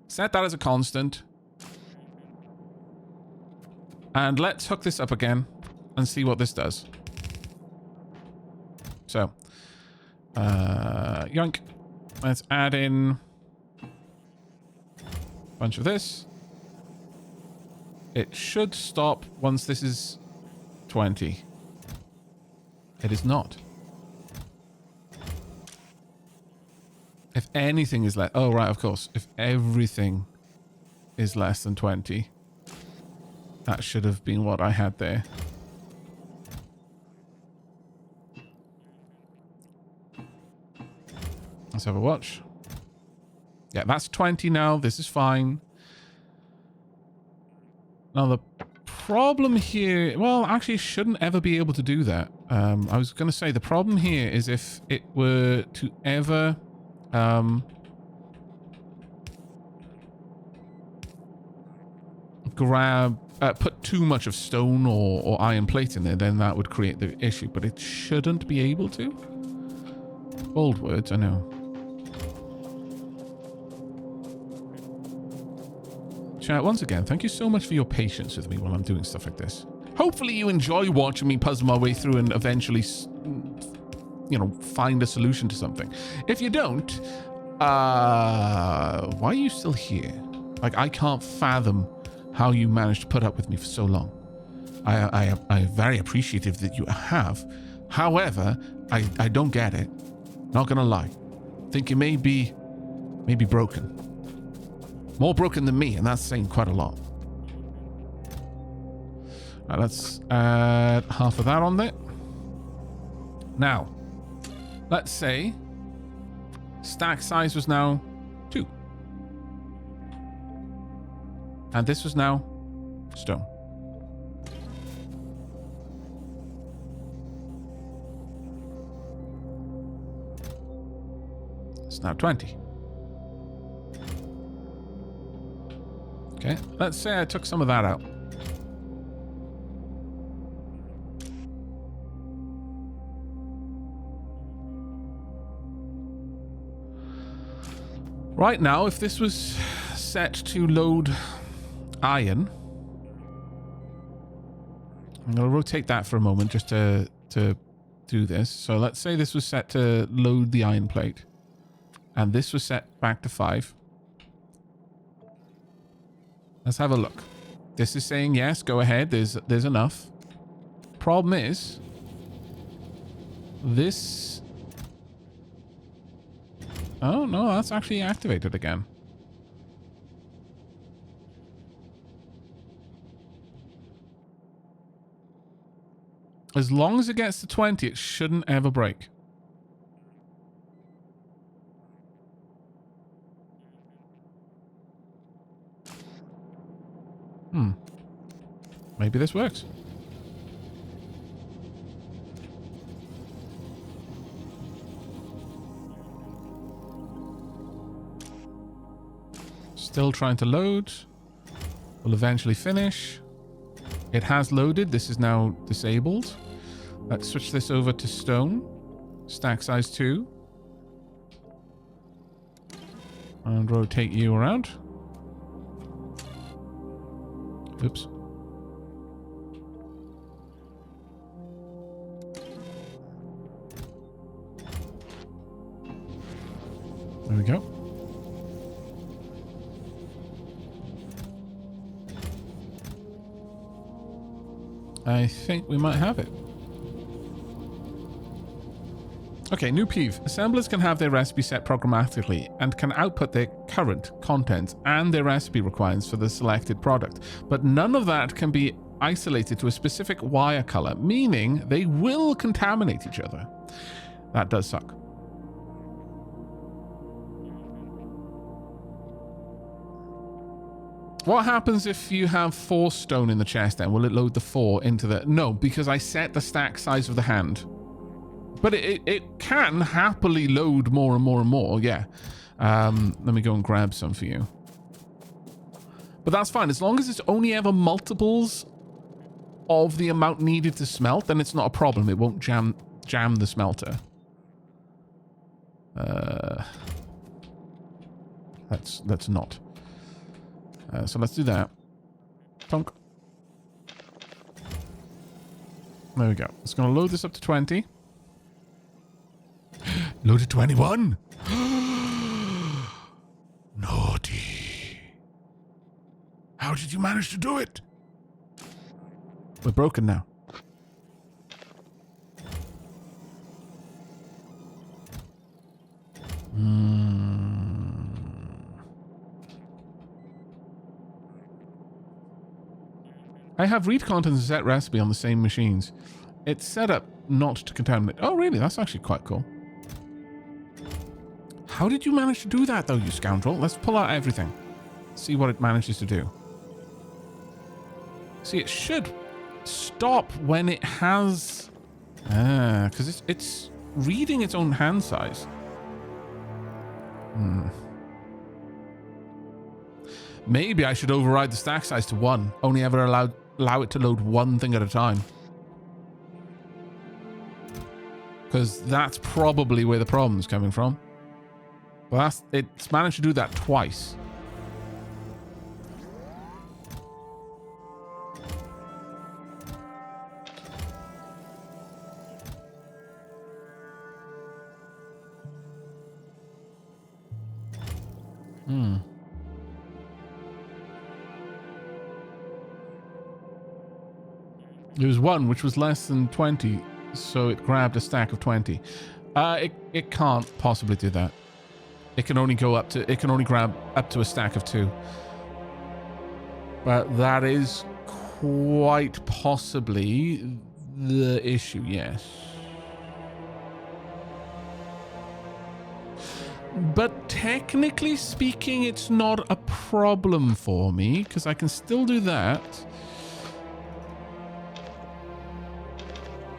Set that as a constant. And let's hook this up again and see what this does. So, yoink. Let's add in a bunch of this. It should stop once this is 20. It is not. If anything is left... Oh, right, of course. If everything is less than 20. That should have been what I had there. Let's have a watch. Yeah, that's 20 now. This is fine. Now the problem here... Well, actually, it shouldn't ever be able to do that. I was going to say the problem here is if it were to ever... put too much of stone or iron plate in there, then that would create the issue. But it shouldn't be able to. Bold words, I know. Chat, once again, thank you so much for your patience with me while I'm doing stuff like this. Hopefully you enjoy watching me puzzle my way through and eventually, you know, find a solution to something. If you don't, why are you still here? Like, I can't fathom how you managed to put up with me for so long. I'm very appreciative that you have. However, I don't get it. Not gonna lie. Think you may be broken. More broken than me, and that's saying quite a lot. Right, let's add half of that on there. Now, let's say stack size was now 2. And this was now stone. It's now 20. Okay, let's say I took some of that out. Right now, if this was set to load iron, I'm going to rotate that for a moment just to do this. So let's say this was set to load the iron plate, and this was set back to 5. Let's have a look. This is saying yes, go ahead. There's enough. Problem is, this... Oh, no, that's actually activated again. As long as it gets to 20, it shouldn't ever break. Maybe this works. Still trying to load. Will eventually finish. It has loaded. This is now disabled. Let's switch this over to stone. Stack size 2. And rotate you around. Oops. There we go. I think we might have it. Okay, new peeve. Assemblers can have their recipe set programmatically and can output their current content and their recipe requirements for the selected product. But none of that can be isolated to a specific wire color, meaning they will contaminate each other. That does suck. What happens if you have 4 stone in the chest then? Will it load the 4 into the... No, because I set the stack size of the hand. But it can happily load more and more and more, yeah. Let me go and grab some for you. But that's fine. As long as it's only ever multiples of the amount needed to smelt, then it's not a problem. It won't jam the smelter. Let's not. So let's do that. Tonk. There we go. It's going to load this up to 20. Load to 21. Naughty. How did you manage to do it? We're broken now. I have read contents and set recipe on the same machines. It's set up not to contaminate. Oh, really? That's actually quite cool. How did you manage to do that, though, you scoundrel? Let's pull out everything. See what it manages to do. See, it should stop when it has... because it's reading its own hand size. Maybe I should override the stack size to 1. Only ever allow it to load one thing at a time. Because that's probably where the problem's coming from. But it's managed to do that twice. There was one which was less than 20, so it grabbed a stack of 20. It can't possibly do that. It can only grab up to a stack of 2. But that is quite possibly the issue, yes. But technically speaking, it's not a problem for me, because I can still do that.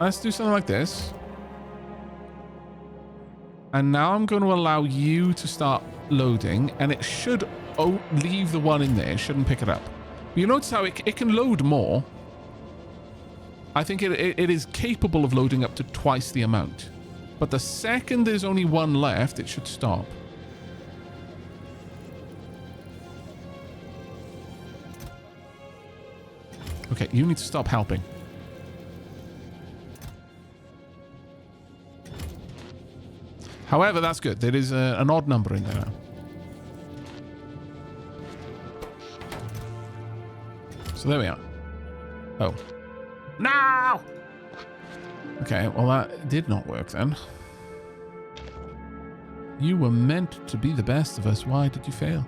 Let's do something like this. And now I'm going to allow you to start loading, and it should leave the one in there. It shouldn't pick it up. But you notice how it can load more. I think it is capable of loading up to twice the amount. But the second there's only one left, it should stop. Okay, you need to stop helping. However, that's good. There is an odd number in there now. So there we are. Oh. No! Okay, well that did not work then. You were meant to be the best of us. Why did you fail?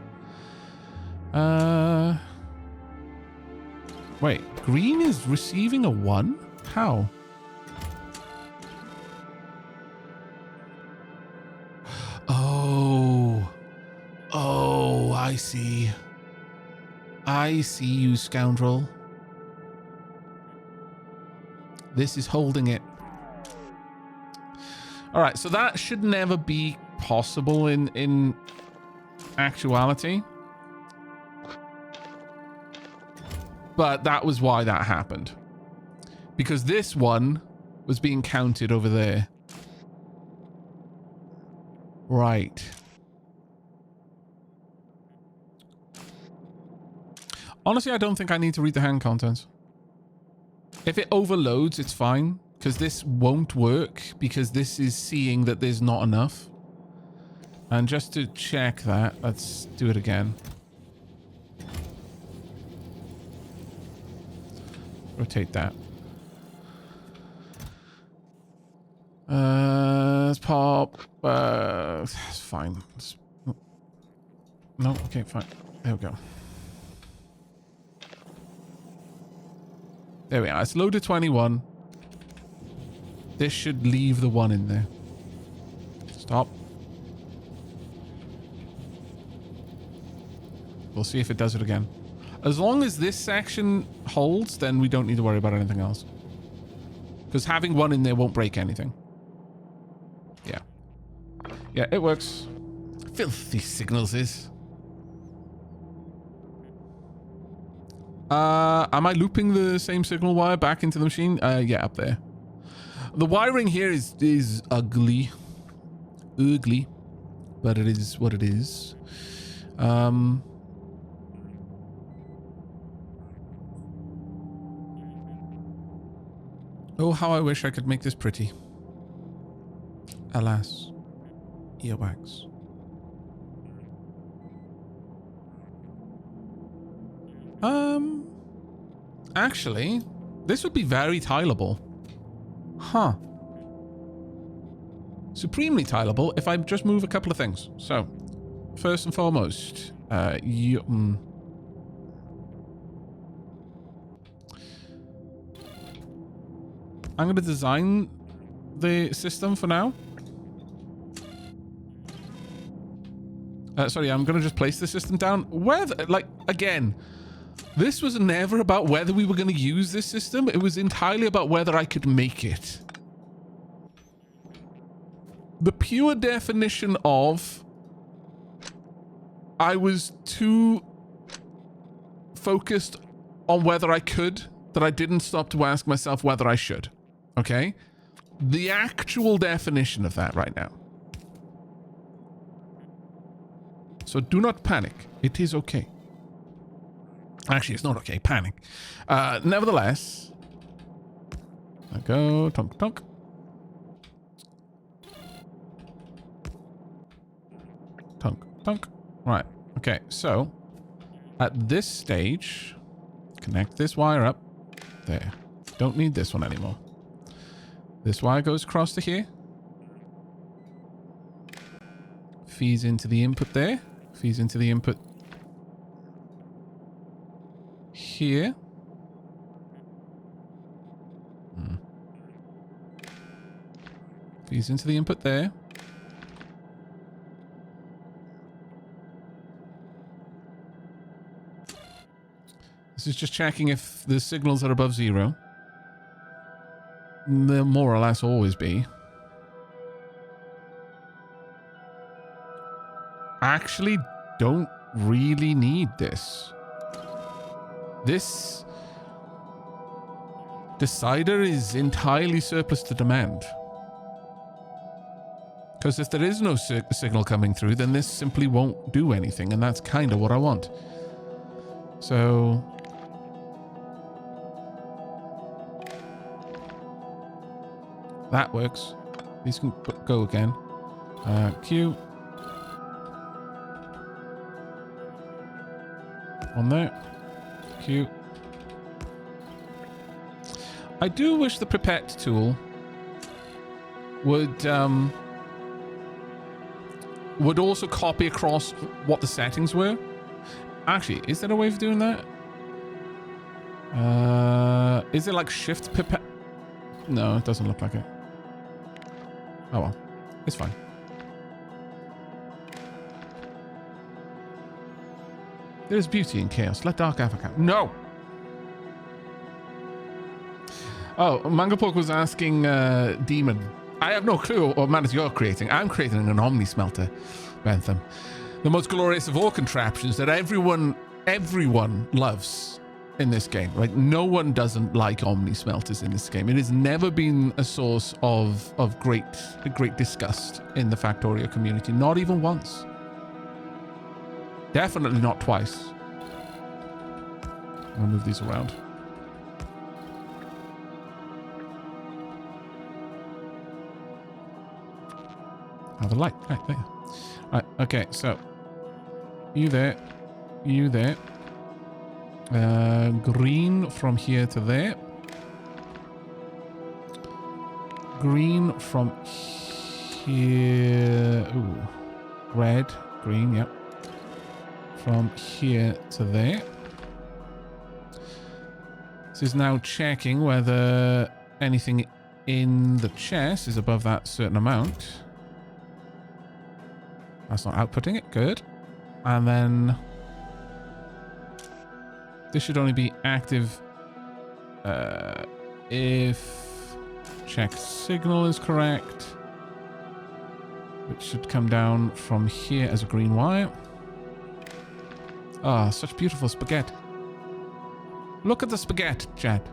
Wait, green is receiving a 1? How? Oh, I see. I see you, scoundrel. This is holding it. All right, so that should never be possible in actuality. But that was why that happened. Because this one was being counted over there. Right. Honestly, I don't think I need to read the hand contents. If it overloads, it's fine. Because this won't work. Because this is seeing that there's not enough. And just to check that, let's do it again. Rotate that. Let's pop. It's fine. No, okay, fine. There we go. There we are. It's loaded 21. This should leave the 1 in there. Stop. We'll see if it does it again. As long as this section holds, then we don't need to worry about anything else. Because having 1 in there won't break anything. Yeah. Yeah, it works. Filthy signals is. Am I looping the same signal wire back into the machine? Yeah, up there. The wiring here is ugly. Ugly. But it is what it is. Oh, how I wish I could make this pretty. Alas. Earwax. Actually, this would be very tileable. Huh. Supremely tileable if I just move a couple of things. So, first and foremost, I'm going to design the system for now. Sorry, I'm going to just place the system down. Whether, like, again, this was never about whether we were going to use this system. It was entirely about whether I could make it. The pure definition of I was too focused on whether I could that I didn't stop to ask myself whether I should. Okay? The actual definition of that right now. So do not panic. It is okay. Actually, it's not okay. Panic. Nevertheless, I go tonk tonk. Tonk tonk. Right. Okay. So at this stage, connect this wire up. There. Don't need this one anymore. This wire goes across to here. Feeds into the input there. Feeds into the input here. Feeds into the input there. This is just checking if the signals are above 0. They'll more or less always be. Actually don't really need this. This decider is entirely surplus to demand. Because if there is no signal coming through, then this simply won't do anything, and that's kind of what I want. So that works. These can go again. Q. On there. Q. I do wish the pipette tool would also copy across what the settings were. Actually, is there a way of doing that? Is it like shift pipette? No, it doesn't look like it. Oh well, it's fine. There's beauty in chaos. Let dark Aavak out. No! Oh, Mangopork was asking Demon. I have no clue what manners you're creating. I'm creating an omni smelter, Bentham. The most glorious of all contraptions that everyone loves in this game. Like, no one doesn't like omni smelters in this game. It has never been a source of great disgust in the Factorio community. Not even once. Definitely not twice. I'll move these around. Oh, the light. Right there. Right, okay, so you there. You there. Green from here to there. Green from here. Ooh. Red. Green, yep. From here to there. This is now checking whether anything in the chest is above that certain amount. That's not outputting it. Good. And then this should only be active if check signal is correct, which should come down from here as a green wire. Ah, such beautiful spaghetti. Look at the spaghetti, chat.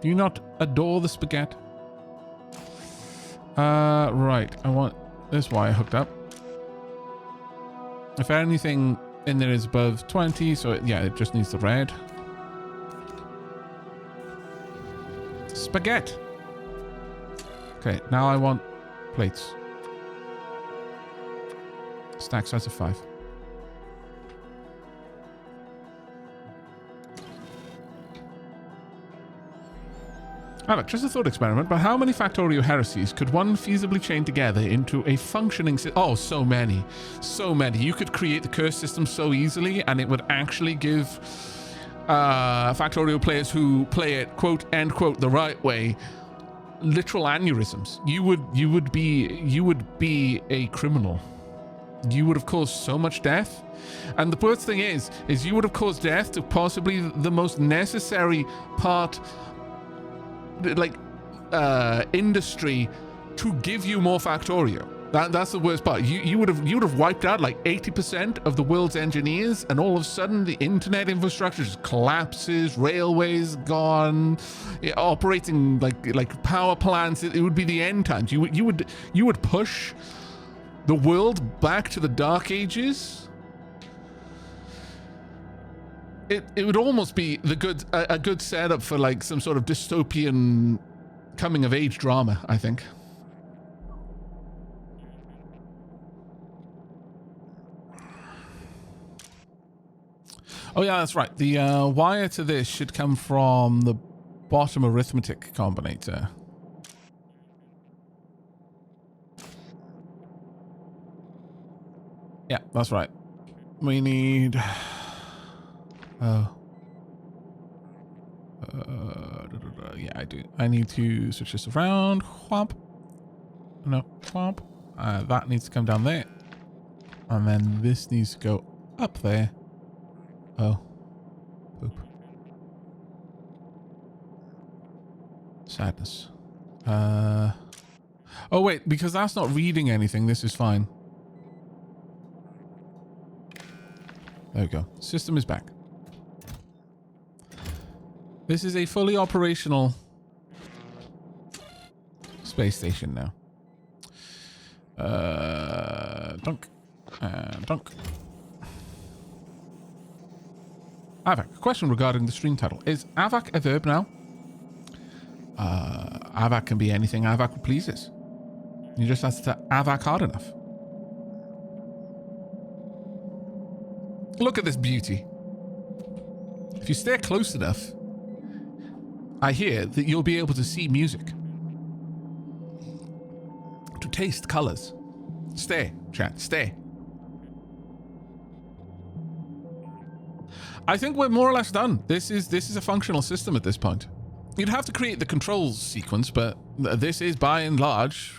Do you not adore the spaghetti? Right. I want this wire hooked up. If anything in there is above 20, so it just needs the red. Spaghetti. Okay, now I want plates. Stack size of 5. Aavak, just a thought experiment, but how many Factorio heresies could one feasibly chain together into a functioning system? Oh, so many. So many. You could create the curse system so easily, and it would actually give Factorio players who play it, quote, end quote, the right way, literal aneurysms. You would be a criminal. You would have caused so much death. And the worst thing is you would have caused death to possibly the most necessary part, like, industry to give you more Factorio. That's the worst part. You would have wiped out like 80% of the world's engineers, and all of a sudden the internet infrastructure just collapses, railways gone, operating like power plants. It would be the end times. You would push the world back to the Dark Ages. It would almost be a good setup for like some sort of dystopian coming of age drama, I think. Oh yeah, that's right. The wire to this should come from the bottom arithmetic combinator. Yeah, that's right. We need... Oh. Yeah, I do. I need to switch this around. Whomp. No, whomp. That needs to come down there. And then this needs to go up there. Oh. Poop. Sadness. Oh, wait, because that's not reading anything, this is fine. There we go. System is back. This is a fully operational space station now. Dunk. Dunk. Aavak, a question regarding the stream title. Is Aavak a verb now? Aavak can be anything Aavak pleases. You just have to Aavak hard enough. Look at this beauty. If you stare close enough, I hear that you'll be able to see music. To taste colors. Stay, chat, stay. I think we're more or less done. This is a functional system at this point. You'd have to create the controls sequence, but this is by and large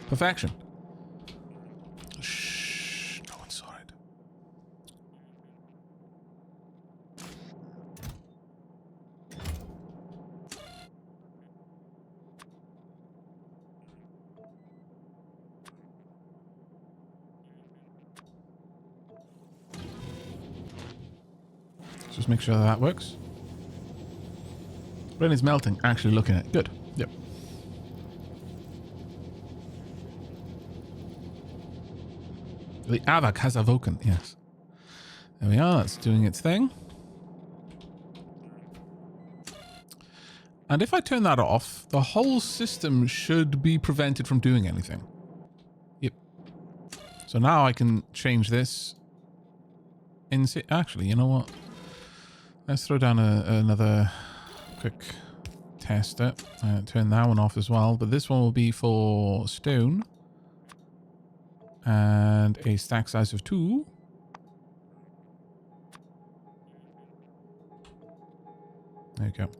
perfection. Shh, no one saw it. Just make sure that works. Brain is melting. Actually looking at it. Good. Yep. The Aavak has awoken. Yes. There we are. It's doing its thing. And if I turn that off, the whole system should be prevented from doing anything. Yep. So now I can change this. Actually, you know what? Let's throw down another quick tester. Turn that one off as well. But this one will be for stone. And a stack size of 2. There you go.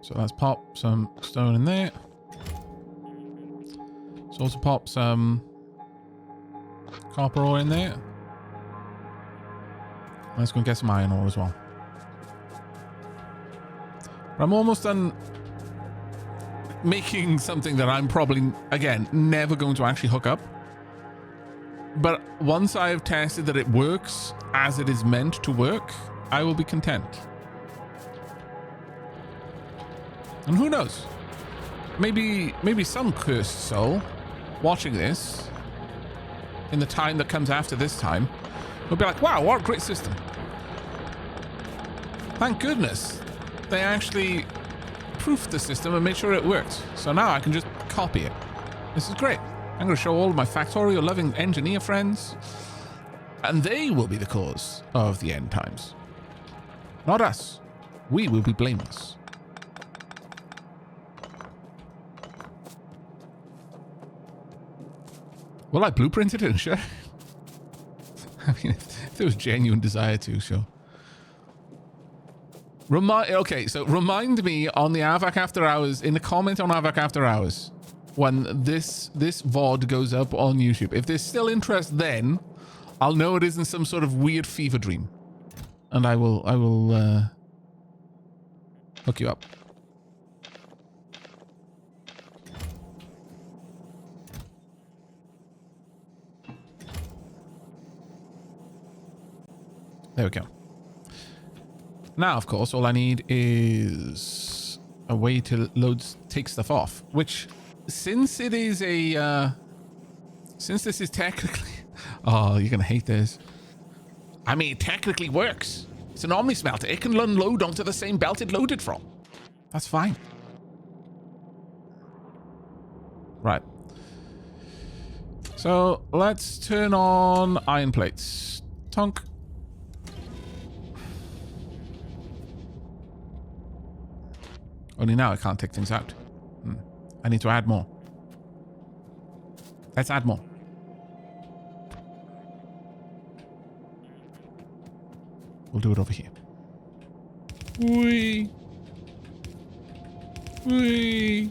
So let's pop some stone in there. Let's also pop some copper ore in there. Let's go and get some iron ore as well. But I'm almost done making something that I'm probably, again, never going to actually hook up. But once I have tested that it works as it is meant to work, I will be content. And who knows? Maybe some cursed soul watching this in the time that comes after this time will be like, wow, what a great system. Thank goodness they actually proofed the system and made sure it worked. So now I can just copy it. This is great. I'm going to show all of my Factorio loving engineer friends, and they will be the cause of the end times. Not us. We will be blameless. Well, I blueprinted it, sure. I mean, if there was genuine desire to, sure. Okay, so remind me on the Aavak After Hours, in the comment on Aavak After Hours, when this VOD goes up on YouTube. If there's still interest then, I'll know it isn't some sort of weird fever dream. And I will hook you up. There we go. Now, of course, all I need is a way to take stuff off, which, since it is a, since this is technically, oh, you're going to hate this. I mean, it technically works. It's an omni smelter. It can unload onto the same belt it loaded from. That's fine. Right. So let's turn on iron plates. Tonk. Only now I can't take things out. I need to add more. Let's add more. We'll do it over here. Whee! Whee!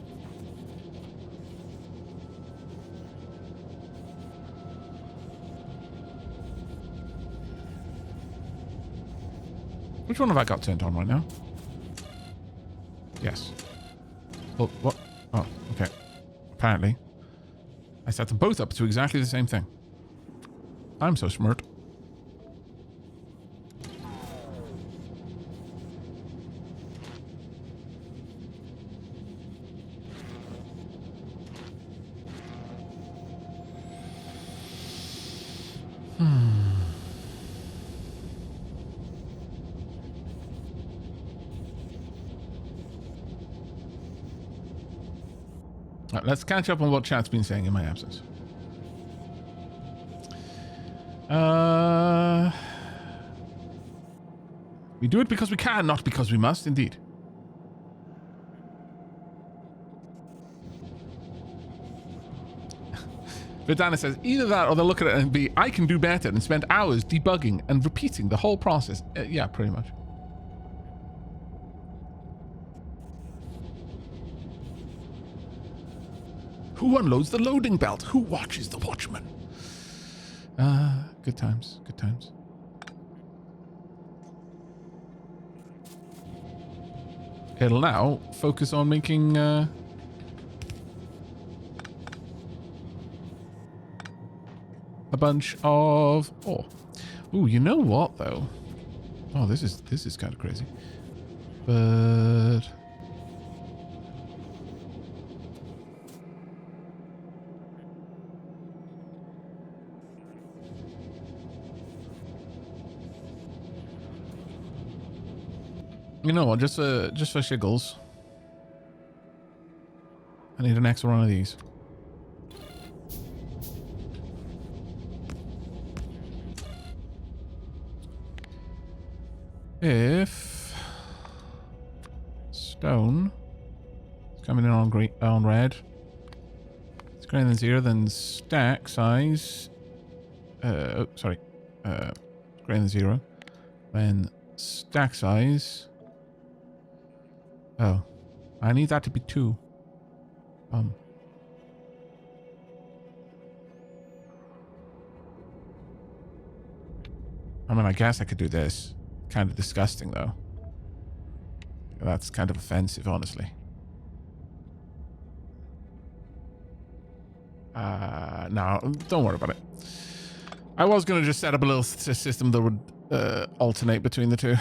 Which one have I got turned on right now? Yes. Oh, what? Oh, okay. Apparently. I set them both up to exactly the same thing. I'm so smart. Right, let's catch up on what chat's been saying in my absence. We do it because we can, not because we must, indeed. Verdana says, either that or they'll look at it and be, I can do better, and spend hours debugging and repeating the whole process. Yeah, pretty much. Who unloads the loading belt? Who watches the watchman? Good times. Good times. It'll now focus on making a bunch of ore. Ooh, you know what though? Oh, this is kind of crazy. But you know what? Just for shiggles, I need an extra one of these. If stone is coming in on green, on red, it's greater than 0, then stack size. Oh, sorry. Greater than 0, then stack size. Oh, I need that to be 2. I mean, I guess I could do this. Kind of disgusting, though. That's kind of offensive, honestly. No, don't worry about it. I was going to just set up a little system that would alternate between the two.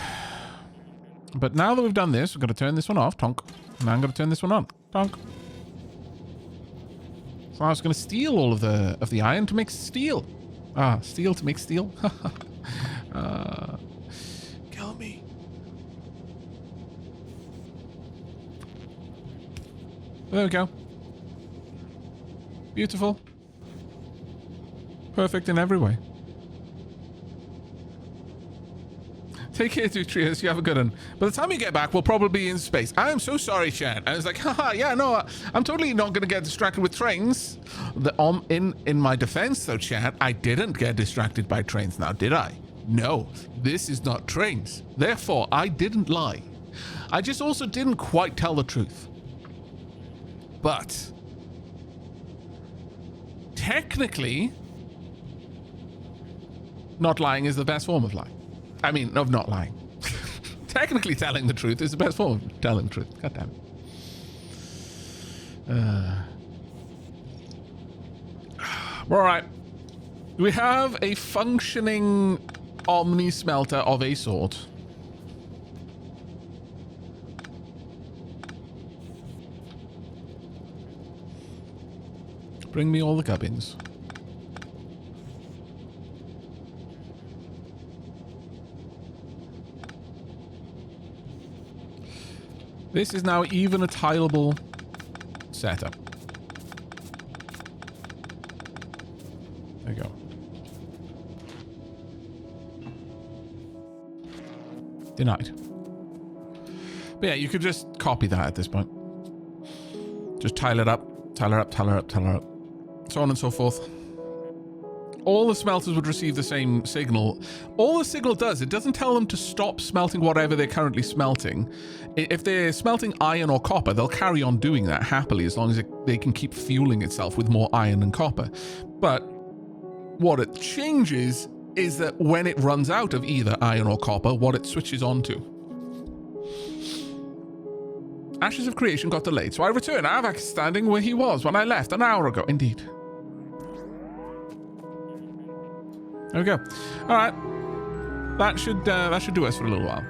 But now that we've done this, we're going to turn this one off. Tonk. Now I'm going to turn this one on. Tonk. So I was going to steal all of the iron to make steel. Ah, steel to make steel. Kill me. There we go. Beautiful. Perfect in every way. Take care, Demetrius. You have a good one. By the time you get back, we'll probably be in space. I am so sorry, chat. I was like, haha, yeah, no, I'm totally not going to get distracted with trains. In my defense, though, chat, I didn't get distracted by trains now, did I? No, this is not trains. Therefore, I didn't lie. I just also didn't quite tell the truth. But technically, not lying is the best form of lying. I mean, of not lying. Technically, telling the truth is the best form of telling the truth. God damn it. All right. We have a functioning omni smelter of a sort. Bring me all the gubbins. This is now even a tileable setup. There you go. Denied. But yeah, you could just copy that at this point. Just tile it up, tile it up, tile it up, tile it up. So on and so forth. All the smelters would receive the same signal. All the signal does, it doesn't tell them to stop smelting whatever they're currently smelting. If they're smelting iron or copper, they'll carry on doing that happily as long as they can keep fueling itself with more iron and copper. But what it changes is that when it runs out of either iron or copper, what it switches on to. Ashes of Creation got delayed, so I return. Aavak is standing where he was when I left an hour ago. Indeed. There we go. All right. That should do us for a little while.